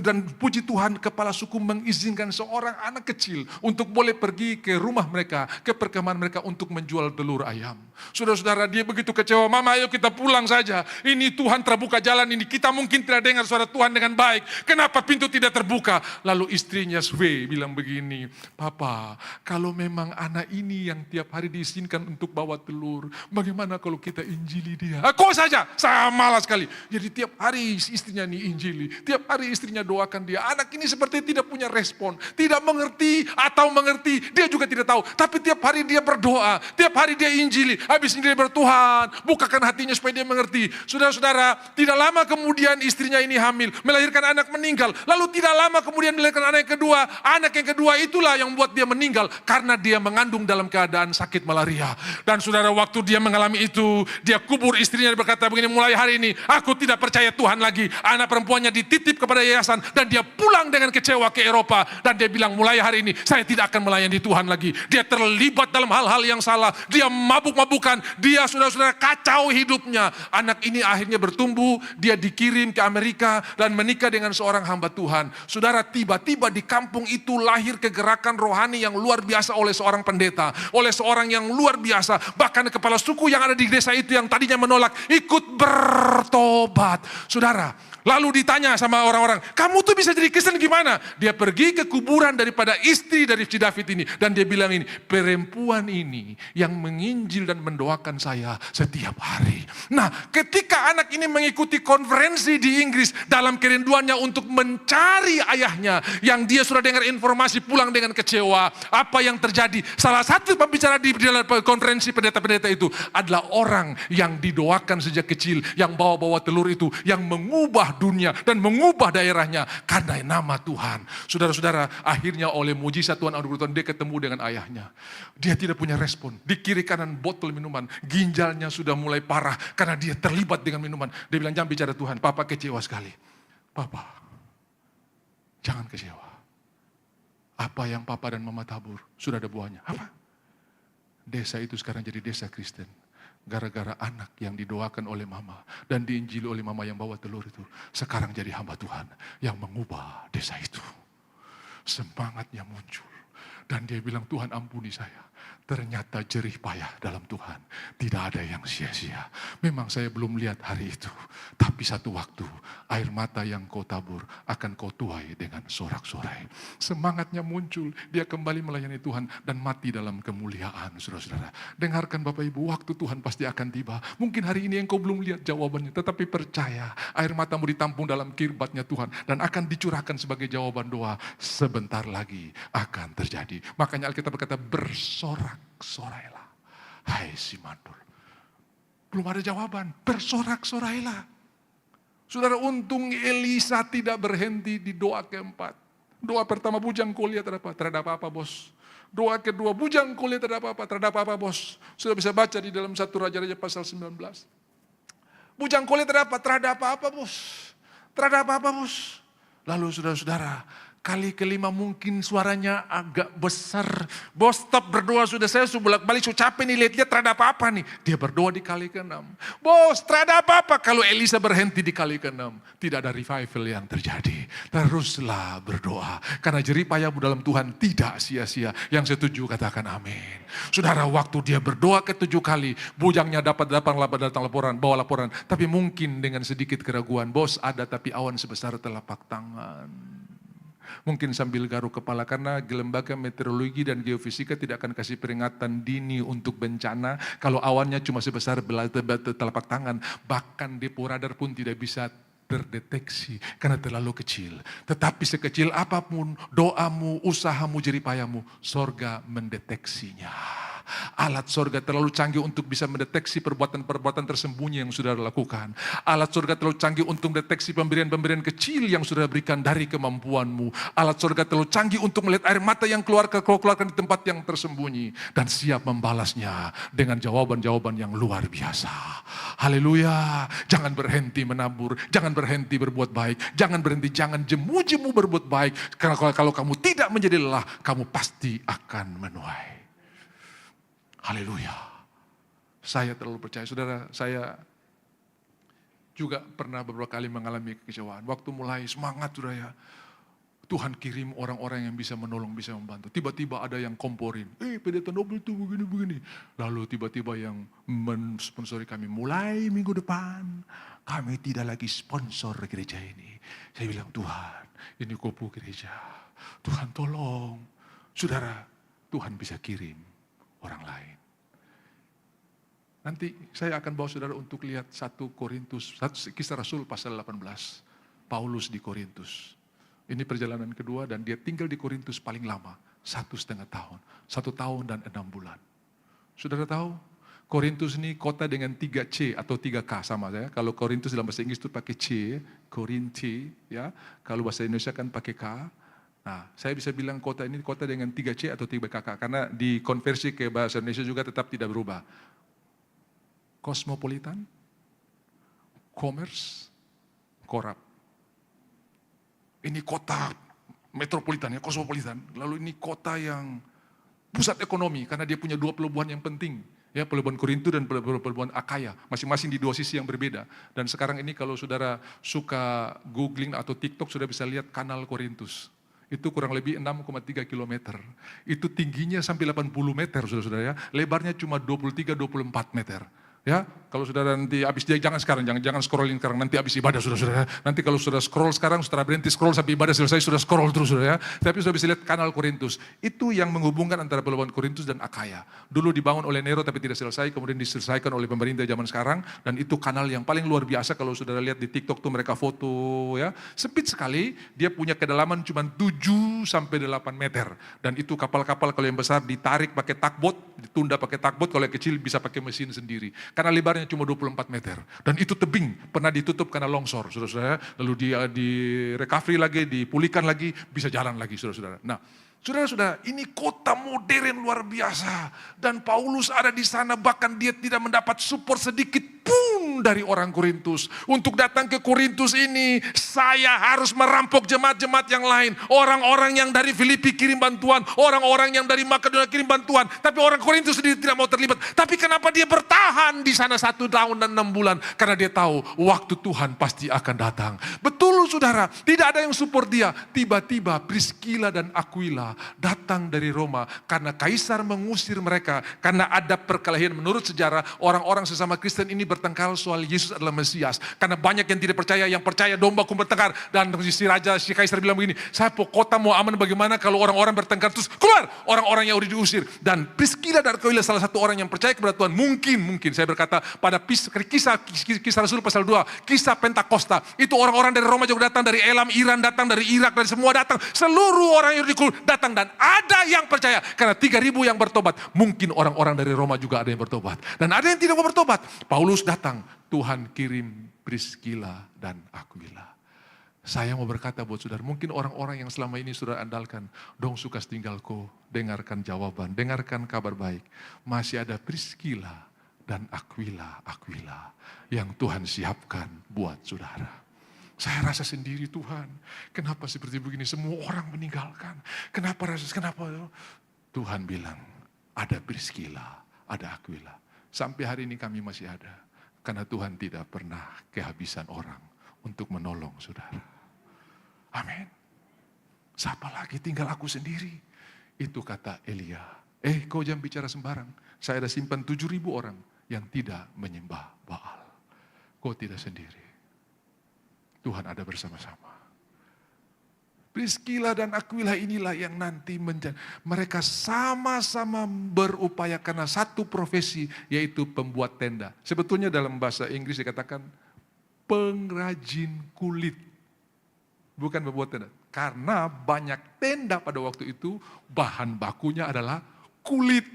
Dan puji Tuhan kepala suku mengizinkan seorang anak kecil untuk boleh pergi ke rumah mereka, ke perkemahan mereka untuk menjual telur ayam. Saudara-saudara, dia begitu kecewa, mama ayo kita pulang saja. Ini Tuhan terbuka jalan ini, kita mungkin tidak dengar suara Tuhan dengan baik. Kenapa pintu tidak terbuka? Lalu istrinya Swe bilang begini, Papa, kalau memang anak ini yang tiap hari diizinkan untuk bawa telur, bagaimana kalau kita injili dia? Kok saja, saya malas sekali. Jadi tiap hari istrinya ini injili, tiap hari istrinya doakan dia. Anak ini seperti tidak punya respon, tidak mengerti atau mengerti, dia juga tidak tahu. Tapi tiap hari dia berdoa, tiap hari dia injili. Habis ini dia bertuhan, bukakan hatinya supaya dia mengerti. Saudara-saudara, tidak lama kemudian istrinya ini hamil, melahirkan anak meninggal. Lalu tidak lama kemudian melahirkan anak yang kedua. Anak yang kedua itulah yang buat dia meninggal karena dia mengandung dalam keadaan sakit malaria. Dan saudara, waktu dia mengalami itu, dia kubur istrinya dan berkata begini, mulai hari ini aku tidak percaya Tuhan lagi. Anak perempuannya dititip kepada yayasan dan dia pulang dengan kecewa ke Eropa. Dan dia bilang, mulai hari ini saya tidak akan melayani Tuhan lagi. Dia terlibat dalam hal-hal yang salah. Dia mabuk-mabukan. Dia saudara-saudara kacau hidupnya. Anak ini akhirnya bertumbuh. Dia dikirim ke Amerika dan menikah dengan seorang hamba Tuhan. Saudara, tiba-tiba di kampung itu lahir kegerakan rohani yang luar biasa oleh seorang pendeta, oleh seorang yang luar biasa. Bahkan kepala suku yang ada di desa itu yang tadinya menolak, ikut bertobat. Saudara, lalu ditanya sama orang-orang, kamu tuh bisa jadi Kristen gimana? Dia pergi ke kuburan daripada istri dari si David ini. Dan dia bilang ini, perempuan ini yang menginjil dan mendoakan saya setiap hari. Nah, ketika anak ini mengikuti konferensi di Inggris dalam kerinduannya untuk mencari ayahnya, yang dia sudah dengar informasi pulang dengan kecewa. bahwa apa yang terjadi, salah satu pembicara di dalam konferensi pendeta-pendeta itu adalah orang yang didoakan sejak kecil, yang bawa-bawa telur itu, yang mengubah dunia dan mengubah daerahnya karena nama Tuhan. Saudara-saudara, akhirnya oleh mujizat Tuhan dia ketemu dengan ayahnya. Dia tidak punya respon. Di kiri kanan botol minuman, ginjalnya sudah mulai parah karena dia terlibat dengan minuman. Dia bilang, jangan bicara Tuhan, Papa kecewa sekali. Papa, jangan kecewa. Apa yang Papa dan Mama tabur, sudah ada buahnya. Apa? Desa itu sekarang jadi desa Kristen. Gara-gara anak yang didoakan oleh Mama dan diinjili oleh Mama yang bawa telur itu, sekarang jadi hamba Tuhan yang mengubah desa itu. Semangatnya muncul. Dan dia bilang, Tuhan ampuni saya. Ternyata jerih payah dalam Tuhan. Tidak ada yang sia-sia. Memang saya belum lihat hari itu. Tapi satu waktu, air mata yang kau tabur akan kau tuai dengan sorak-sorai. Semangatnya muncul. Dia kembali melayani Tuhan dan mati dalam kemuliaan, saudara-saudara. Dengarkan Bapak Ibu, waktu Tuhan pasti akan tiba. Mungkin hari ini engkau belum lihat jawabannya. Tetapi percaya, air matamu ditampung dalam kirbatnya Tuhan. Dan akan dicurahkan sebagai jawaban doa. Sebentar lagi akan terjadi. Makanya Alkitab berkata, bersorak-sorailah. Hai si mandul. Belum ada jawaban, bersorak-sorailah. Saudara, untung Elisa tidak berhenti di doa keempat. Doa pertama, bujang kau lihat ada apa? Terhadap apa bos? Doa kedua, bujang kau lihat ada apa? Terhadap apa bos? Sudah bisa baca di dalam 1 Raja-Raja pasal 19. Bujang kau lihat ada apa? Terhadap apa bos? Terhadap apa bos? Lalu saudara-saudara, kali kelima mungkin suaranya agak besar. Bos, stop berdoa sudah, saya sudah bolak-balik, sudah capek nih, lihat-lihat terhadap apa nih. Dia berdoa di kali ke-6. Bos, terhadap apa? Kalau Elisa berhenti di kali ke-6, tidak ada revival yang terjadi. Teruslah berdoa. Karena jerih payahmu dalam Tuhan tidak sia-sia. Yang setuju katakan amin. Saudara, waktu dia berdoa ke-7 kali, bujangnya datang laporan, bawa laporan. Tapi mungkin dengan sedikit keraguan, bos ada tapi awan sebesar telapak tangan. Mungkin sambil garuk kepala karena lembaga meteorologi dan geofisika tidak akan kasih peringatan dini untuk bencana kalau awannya cuma sebesar telapak tangan. Bahkan depo radar pun tidak bisa terdeteksi karena terlalu kecil. Tetapi sekecil apapun doamu, usahamu, jerih payahmu, sorga mendeteksinya. Alat sorga terlalu canggih untuk bisa mendeteksi perbuatan-perbuatan tersembunyi yang sudah lakukan. Alat sorga terlalu canggih untuk mendeteksi pemberian-pemberian kecil yang sudah berikan dari kemampuanmu. Alat sorga terlalu canggih untuk melihat air mata yang keluarkan di tempat yang tersembunyi. Dan siap membalasnya dengan jawaban-jawaban yang luar biasa. Haleluya. Jangan berhenti menabur. Jangan berhenti berbuat baik. Jangan berhenti, jangan jemu-jemu berbuat baik. Karena kalau kamu tidak menjadi lelah, kamu pasti akan menuai. Haleluya. Saya terlalu percaya. Saudara, saya juga pernah beberapa kali mengalami kekecewaan. Waktu mulai semangat sudah ya. Tuhan kirim orang-orang yang bisa menolong, bisa membantu. Tiba-tiba ada yang komporin. Pendeta Nobel itu begini-begini. Lalu tiba-tiba yang mensponsori kami. Mulai minggu depan, kami tidak lagi sponsor gereja ini. Saya bilang, Tuhan, ini kopu gereja. Tuhan tolong. Saudara, Tuhan bisa kirim orang lain. Nanti saya akan bawa saudara untuk lihat 1 Korintus, Kisah Rasul pasal 18. Paulus di Korintus. Ini perjalanan kedua dan dia tinggal di Korintus paling lama. 1,5 tahun. 1 tahun dan 6 bulan. Saudara tahu, Korintus ini kota dengan 3C atau 3K sama ya. Kalau Korintus dalam bahasa Inggris itu pakai C, Korinti, ya. Kalau bahasa Indonesia kan pakai K. Nah, saya bisa bilang kota ini kota dengan 3C atau 3KK karena dikonversi ke bahasa Indonesia juga tetap tidak berubah. Kosmopolitan, commerce, korup. Ini kota metropolitan ya, kosmopolitan. Lalu ini kota yang pusat ekonomi karena dia punya 2 pelabuhan yang penting. Ya, pelabuhan Korintus dan pelabuhan Akaya, masing-masing di 2 sisi yang berbeda. Dan sekarang ini kalau saudara suka googling atau TikTok sudah bisa lihat kanal Korintus. Itu kurang lebih 6,3 kilometer. Itu tingginya sampai 80 meter, saudara-saudara ya. Lebarnya cuma 23-24 meter. Ya, kalau saudara nanti habis dia jangan sekarang, jangan scrollin sekarang, nanti habis ibadah saudara. Nanti kalau sudah scroll sekarang, saudara berhenti scroll sampai ibadah selesai, sudah scroll terus saudara ya. Tapi sudah bisa lihat kanal Korintus. Itu yang menghubungkan antara pelabuhan Korintus dan Akaya. Dulu dibangun oleh Nero tapi tidak selesai, kemudian diselesaikan oleh pemerintah zaman sekarang. Dan itu kanal yang paling luar biasa kalau saudara lihat di TikTok tuh mereka foto ya. Sempit sekali, dia punya kedalaman cuma 7 sampai 8 meter. Dan itu kapal-kapal kalau yang besar ditarik pakai tugboat, ditunda pakai tugboat, kalau yang kecil bisa pakai mesin sendiri. Karena lebarnya cuma 24 meter. Dan itu tebing, pernah ditutup karena longsor, saudara-saudara. Lalu dia di recovery lagi, dipulihkan lagi, bisa jalan lagi, saudara-saudara. Nah, saudara-saudara, ini kota modern luar biasa. Dan Paulus ada di sana, bahkan dia tidak mendapat support sedikit pun dari orang Korintus. Untuk datang ke Korintus ini, saya harus merampok jemaat-jemaat yang lain. Orang-orang yang dari Filipi kirim bantuan, orang-orang yang dari Makedonia kirim bantuan. Tapi orang Korintus sendiri tidak mau terlibat. Tapi kenapa dia bertahan di sana 1 tahun dan 6 bulan? Karena dia tahu waktu Tuhan pasti akan datang. Betul saudara, tidak ada yang support dia. Tiba-tiba Priscilla dan Aquila datang dari Roma. Karena Kaisar mengusir mereka. Karena ada perkelahian menurut sejarah, orang-orang sesama Kristen ini bertengkar soal Yesus adalah Mesias. Karena banyak yang tidak percaya, yang percaya dombaku bertengkar. Dan si Kaisar bilang begini, saya kota mau aman bagaimana kalau orang-orang bertengkar terus keluar orang-orang yang udah diusir. Dan Priscilla dan Aquila salah satu orang yang percaya kepada Tuhan. Mungkin saya berkata pada kisah Rasul pasal 2, kisah Pentakosta. Itu orang-orang dari Roma juga datang, dari Elam, Iran datang, dari Irak, dari semua datang. Seluruh orang Yahudi datang dan ada yang percaya. Karena 3.000 yang bertobat. Mungkin orang-orang dari Roma juga ada yang bertobat. Dan ada yang tidak mau bertobat. Paulus datang, Tuhan kirim Priscilla dan Aquila. Saya mau berkata buat saudara, mungkin orang-orang yang selama ini saudara andalkan, dong sukas tinggalku, dengarkan jawaban, dengarkan kabar baik. Masih ada Priscilla dan Aquila yang Tuhan siapkan buat saudara. Saya rasa sendiri Tuhan, kenapa seperti begini semua orang meninggalkan? Kenapa? Tuhan bilang, ada Priscilla, ada Aquila. Sampai hari ini kami masih ada. Karena Tuhan tidak pernah kehabisan orang untuk menolong saudara. Amin. Siapa lagi, tinggal aku sendiri. Itu kata Elia. Kau jangan bicara sembarang. Saya ada simpan 7.000 orang yang tidak menyembah Baal. Kau tidak sendiri. Tuhan ada bersama-sama. Priscilla dan Aquila inilah yang nanti mereka sama-sama berupaya karena satu profesi, yaitu pembuat tenda. Sebetulnya dalam bahasa Inggris dikatakan pengrajin kulit. Bukan pembuat tenda. Karena banyak tenda pada waktu itu bahan bakunya adalah kulit.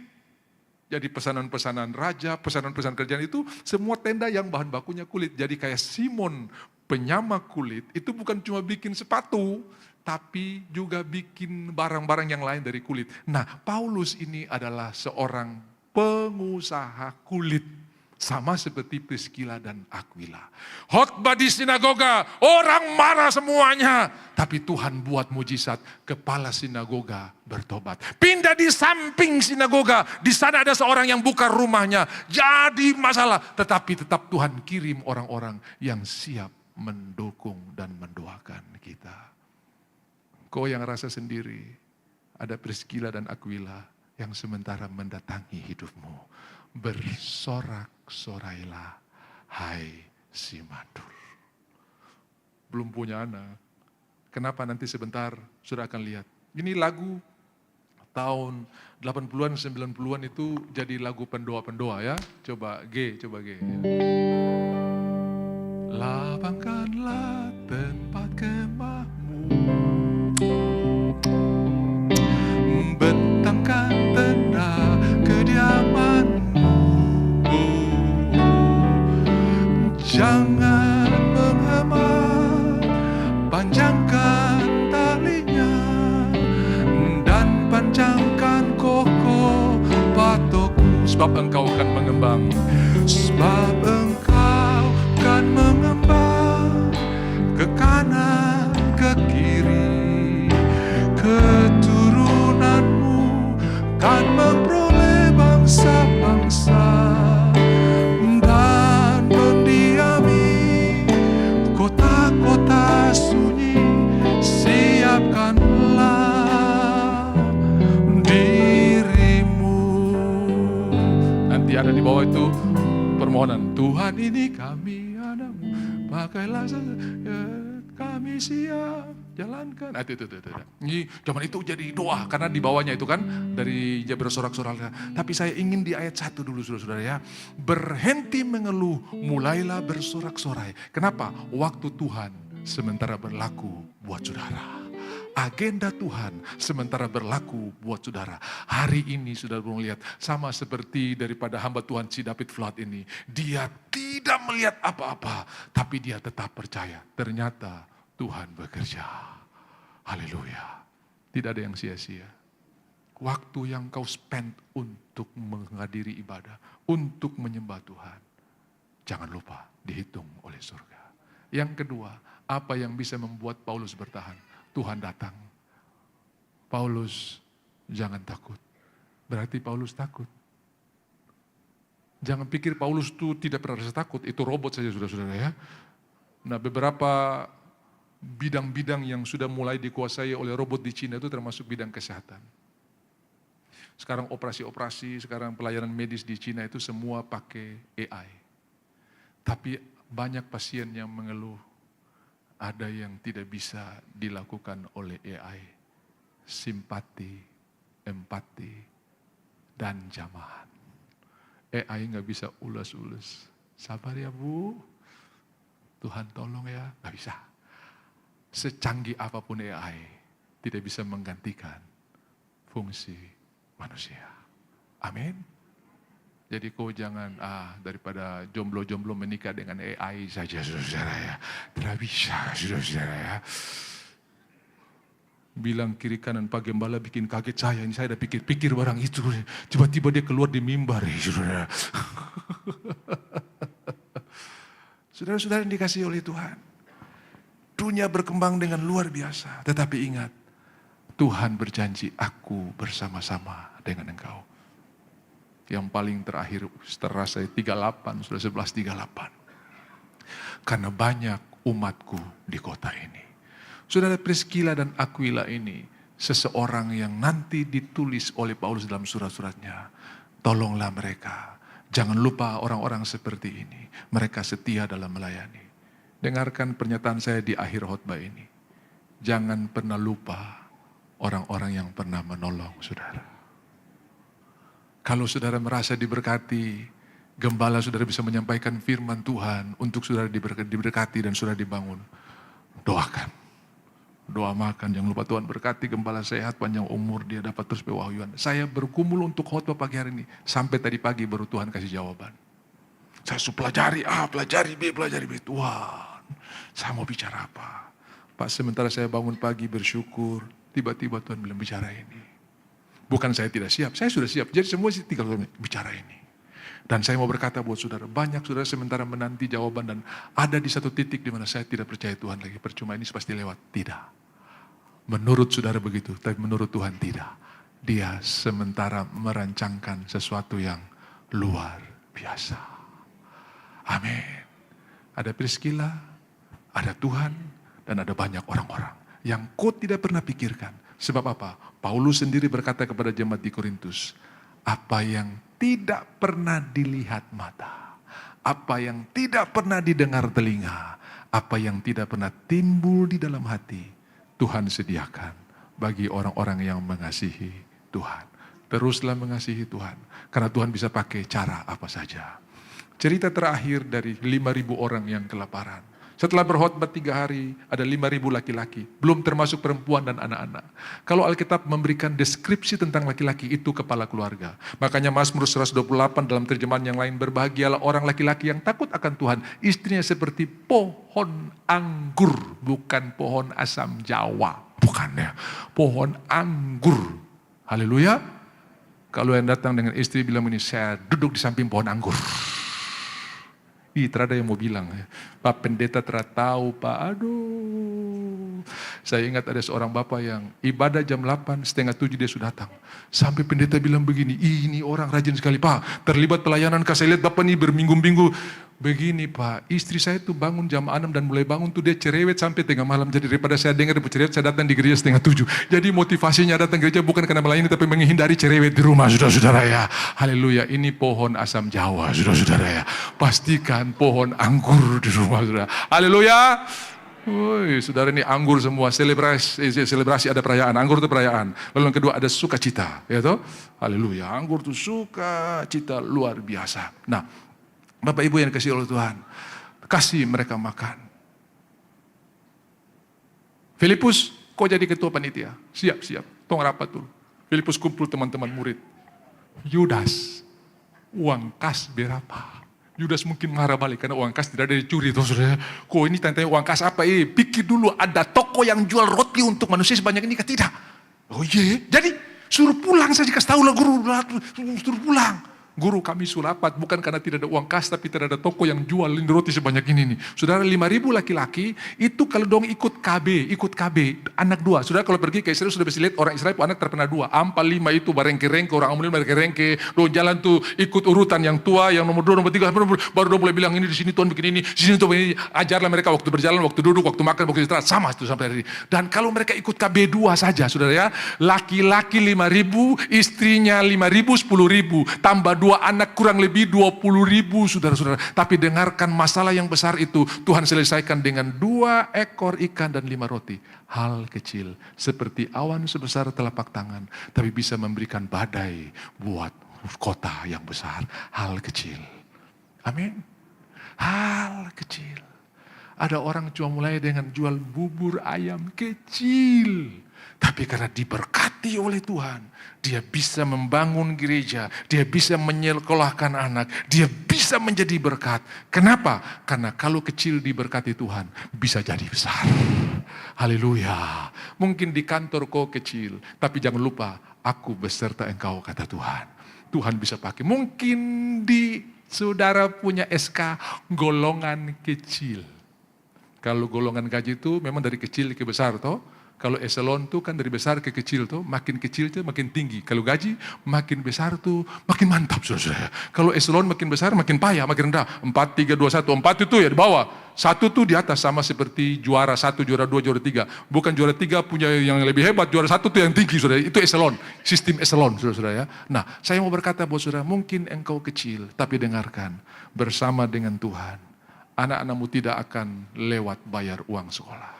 Jadi pesanan-pesanan raja, pesanan-pesanan kerajaan itu semua tenda yang bahan bakunya kulit. Jadi kayak Simon penyamak kulit itu bukan cuma bikin sepatu, tapi juga bikin barang-barang yang lain dari kulit. Nah, Paulus ini adalah seorang pengusaha kulit. Sama seperti Priscilla dan Aquila. Khotbah di sinagoga, orang marah semuanya. Tapi Tuhan buat mujizat, kepala sinagoga bertobat. Pindah di samping sinagoga, di sana ada seorang yang buka rumahnya. Jadi masalah, tetapi tetap Tuhan kirim orang-orang yang siap mendukung dan mendoakan kita. Kau yang rasa sendiri, ada Priscilla dan Aquila yang sementara mendatangi hidupmu. Bersorak-sorailah, hai si madur. Belum punya anak. Kenapa nanti sebentar sudah akan lihat. Ini lagu tahun 80-an, 90-an itu jadi lagu pendoa-pendoa ya. Coba G. Lapangkanlah tempat kemahmu, bentangkan tenda kediamanmu. Jangan menghemat, panjangkan talinya, dan panjangkan kokoh patokmu. Sebab engkau akan mengembang, sebab engkau akan mengembang ke kanan, ke kiri. Keturunanmu kan memperoleh bangsa-bangsa dan mendiami kota-kota sunyi. Siapkanlah dirimu. Nanti ada di bawah itu permohonan Tuhan ini kami anakmu, pakailah kami siap jalankan. Nah, itu. Ini zaman itu jadi doa, karena di bawahnya itu kan dari bersorak-sorak. Tapi saya ingin di ayat 1 dulu saudara-saudara ya. Berhenti mengeluh, mulailah bersorak-sorai. Kenapa? Waktu Tuhan sementara berlaku buat saudara. Agenda Tuhan sementara berlaku buat saudara. Hari ini saudara belum lihat, sama seperti daripada hamba Tuhan si David Flood ini. Dia tidak melihat apa-apa, tapi dia tetap percaya. Ternyata Tuhan bekerja. Haleluya. Tidak ada yang sia-sia. Waktu yang kau spend untuk menghadiri ibadah, untuk menyembah Tuhan, jangan lupa dihitung oleh surga. Yang kedua, apa yang bisa membuat Paulus bertahan? Tuhan datang. Paulus, jangan takut. Berarti Paulus takut. Jangan pikir Paulus itu tidak pernah rasa takut. Itu robot saja saudara-saudara ya. Nah, beberapa bidang-bidang yang sudah mulai dikuasai oleh robot di Cina itu termasuk bidang kesehatan. Sekarang operasi-operasi, sekarang pelayanan medis di Cina itu semua pakai AI. Tapi banyak pasien yang mengeluh. Ada yang tidak bisa dilakukan oleh AI. Simpati, empati, dan jamahan. AI nggak bisa ulas-ulas. Sabar ya Bu. Tuhan tolong ya. Nggak bisa. Secanggih apapun AI, tidak bisa menggantikan fungsi manusia. Amin. Jadi kau jangan daripada jomblo-jomblo menikah dengan AI saja saudara ya. Tidak bisa saudara ya. Bilang kiri kanan Pak Gembala bikin kaget saya. Ini saya udah pikir-pikir barang itu. Tiba-tiba dia keluar di mimbar ya saudara. Saudara-saudara yang dikasihi oleh Tuhan. Dunia berkembang dengan luar biasa. Tetapi ingat, Tuhan berjanji aku bersama-sama dengan engkau. Yang paling terakhir terasa 38, sudah 11:38. Karena banyak umatku di kota ini. Saudara Priscilla dan Aquila ini seseorang yang nanti ditulis oleh Paulus dalam surat-suratnya. Tolonglah mereka. Jangan lupa orang-orang seperti ini. Mereka setia dalam melayani. Dengarkan pernyataan saya di akhir khotbah ini. Jangan pernah lupa orang-orang yang pernah menolong saudara. Kalau saudara merasa diberkati, gembala saudara bisa menyampaikan firman Tuhan untuk saudara diberkati dan saudara dibangun. Doakan. Doa makan, jangan lupa Tuhan berkati gembala sehat, panjang umur, dia dapat terus pewahyuan. Saya bergumul untuk khotbah pagi hari ini. Sampai tadi pagi baru Tuhan kasih jawaban. Saya sudah pelajari A, pelajari B, pelajari B. Tuhan, saya mau bicara apa? Pak, sementara saya bangun pagi bersyukur, tiba-tiba Tuhan bilang bicara ini. Bukan saya tidak siap, saya sudah siap. Jadi semua tinggal bicara ini. Dan saya mau berkata buat saudara, banyak saudara sementara menanti jawaban dan ada di satu titik di mana saya tidak percaya Tuhan lagi. Percuma ini pasti lewat. Tidak. Menurut saudara begitu, tapi menurut Tuhan tidak. Dia sementara merancangkan sesuatu yang luar biasa. Amin. Ada Priscilla, ada Tuhan, dan ada banyak orang-orang yang kau tidak pernah pikirkan. Sebab apa? Paulus sendiri berkata kepada jemaat di Korintus, apa yang tidak pernah dilihat mata, apa yang tidak pernah didengar telinga, apa yang tidak pernah timbul di dalam hati, Tuhan sediakan bagi orang-orang yang mengasihi Tuhan. Teruslah mengasihi Tuhan, karena Tuhan bisa pakai cara apa saja. Cerita terakhir dari 5.000 orang yang kelaparan. Setelah berkhotbah 3 hari, ada 5.000 laki-laki. Belum termasuk perempuan dan anak-anak. Kalau Alkitab memberikan deskripsi tentang laki-laki itu kepala keluarga. Makanya Mazmur 128 dalam terjemahan yang lain, berbahagialah orang laki-laki yang takut akan Tuhan. Istrinya seperti pohon anggur, bukan pohon asam Jawa. Bukan ya, pohon anggur. Haleluya. Kalau yang datang dengan istri bilang ini, saya duduk di samping pohon anggur. Terada yang mau bilang, Pak Pendeta tahu Pak, aduh. Saya ingat ada seorang bapak yang ibadah jam 8, setengah 7 dia sudah datang. Sampai pendeta bilang begini, ini orang rajin sekali Pak, terlibat pelayanan, saya lihat bapak ini berminggu-minggu Begini Pak, istri saya tuh bangun jam 6 dan mulai bangun tuh dia cerewet sampai tengah malam. Jadi daripada saya dengar dia cerewet, saya datang di gereja setengah 7. Jadi motivasinya datang gereja bukan karena melayani, tapi menghindari cerewet di rumah, saudara-saudara ya. Haleluya, ini pohon asam Jawa, saudara-saudara ya. Pastikan pohon anggur di rumah, saudara. Haleluya. Woi, saudara, ini anggur semua, selebrasi ada perayaan, anggur itu perayaan. Lalu yang kedua ada sukacita, ya toh? Haleluya, anggur itu sukacita luar biasa. Nah, Bapak Ibu yang dikasihi oleh Tuhan, kasih mereka makan. Filipus, kau jadi ketua panitia? Siap, tong rapat tuh. Filipus kumpul teman-teman murid. Yudas, uang kas berapa? Yudas mungkin marah balik karena uang kas tidak ada dicuri. Saudara, kok ini tanya uang kas apa? Pikir dulu ada toko yang jual roti untuk manusia sebanyak ini, tidak? Oh iya, jadi suruh pulang saja, kasih tahu lah guru, suruh pulang. Guru, kami sulapat bukan karena tidak ada uang kas, tapi tidak ada toko yang jual roti sebanyak ini nih. Saudara, 5.000 laki-laki itu kalau dong ikut KB, anak 2. Saudara kalau pergi ke Israel sudah bisa lihat orang Israel anak terpena 2. 4, 5 itu barengke-rengke, orang umum barengke-rengke, dong jalan tuh ikut urutan yang tua, yang nomor 2, nomor 3, baru dong mulai bilang ini di sini Tuhan begini ini, di sini Tuhan begini. Ajarlah mereka waktu berjalan, waktu duduk, waktu makan, waktu istirahat, sama itu sampai hari ini. Dan kalau mereka ikut KB 2 saja, saudara ya, laki-laki 5.000, istrinya 5.000, 10.000, tambah 2 anak kurang lebih 20.000, saudara-saudara. Tapi dengarkan masalah yang besar itu Tuhan selesaikan dengan 2 ekor ikan dan 5 roti. Hal kecil seperti awan sebesar telapak tangan, tapi bisa memberikan badai buat kota yang besar. Hal kecil. Amin. Hal kecil. Ada orang cuma mulai dengan jual bubur ayam kecil. Tapi karena diberkati oleh Tuhan, dia bisa membangun gereja, dia bisa menyekolahkan anak, dia bisa menjadi berkat. Kenapa? Karena kalau kecil diberkati Tuhan, bisa jadi besar. Haleluya. Mungkin di kantor kau kecil, tapi jangan lupa, aku beserta engkau, kata Tuhan. Tuhan bisa pakai. Mungkin di saudara punya SK golongan kecil. Kalau golongan gaji itu memang dari kecil ke besar toh. Kalau eselon tuh kan dari besar ke kecil tuh, makin kecil tuh makin tinggi. Kalau gaji makin besar tuh makin mantap, saudara. Kalau eselon makin besar makin payah, makin rendah. 4, 3, 2, 1. 4 itu ya di bawah. 1 tuh di atas, sama seperti juara 1, juara 2, juara 3. Bukan juara 3 punya yang lebih hebat, juara 1 tuh yang tinggi, saudara. Itu eselon, sistem eselon, saudara ya. Nah, saya mau berkata buat saudara, mungkin engkau kecil, tapi dengarkan, bersama dengan Tuhan, anak-anakmu tidak akan lewat bayar uang sekolah.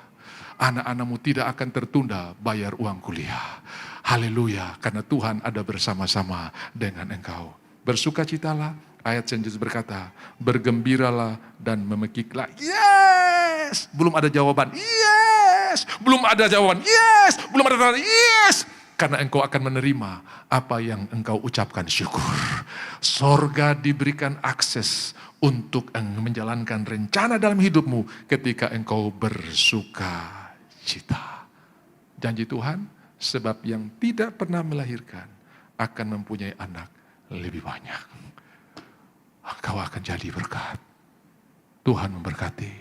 Anak-anakmu tidak akan tertunda bayar uang kuliah. Haleluya, karena Tuhan ada bersama-sama dengan engkau. Bersukacitalah, ayat yang Yesus berkata, bergembiralah dan memekiklah. Yes! Belum ada jawaban. Yes! Belum ada jawaban. Yes! Belum ada jawaban. Yes! Karena engkau akan menerima apa yang engkau ucapkan syukur. Sorga diberikan akses untuk menjalankan rencana dalam hidupmu ketika engkau bersuka cita. Janji Tuhan, sebab yang tidak pernah melahirkan akan mempunyai anak lebih banyak. Engkau akan jadi berkat. Tuhan memberkati.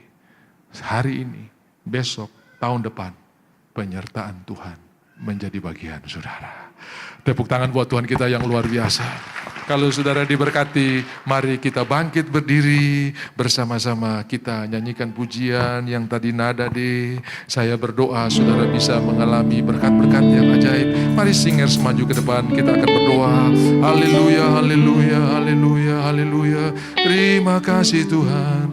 Hari ini, besok, tahun depan, penyertaan Tuhan menjadi bagian saudara. Tepuk tangan buat Tuhan kita yang luar biasa. Kalau saudara diberkati, mari kita bangkit berdiri bersama-sama, kita nyanyikan pujian yang tadi nada di. Saya berdoa saudara bisa mengalami berkat-berkat yang ajaib. Mari singers maju ke depan, kita akan berdoa. Haleluya, haleluya, haleluya, haleluya. Terima kasih Tuhan.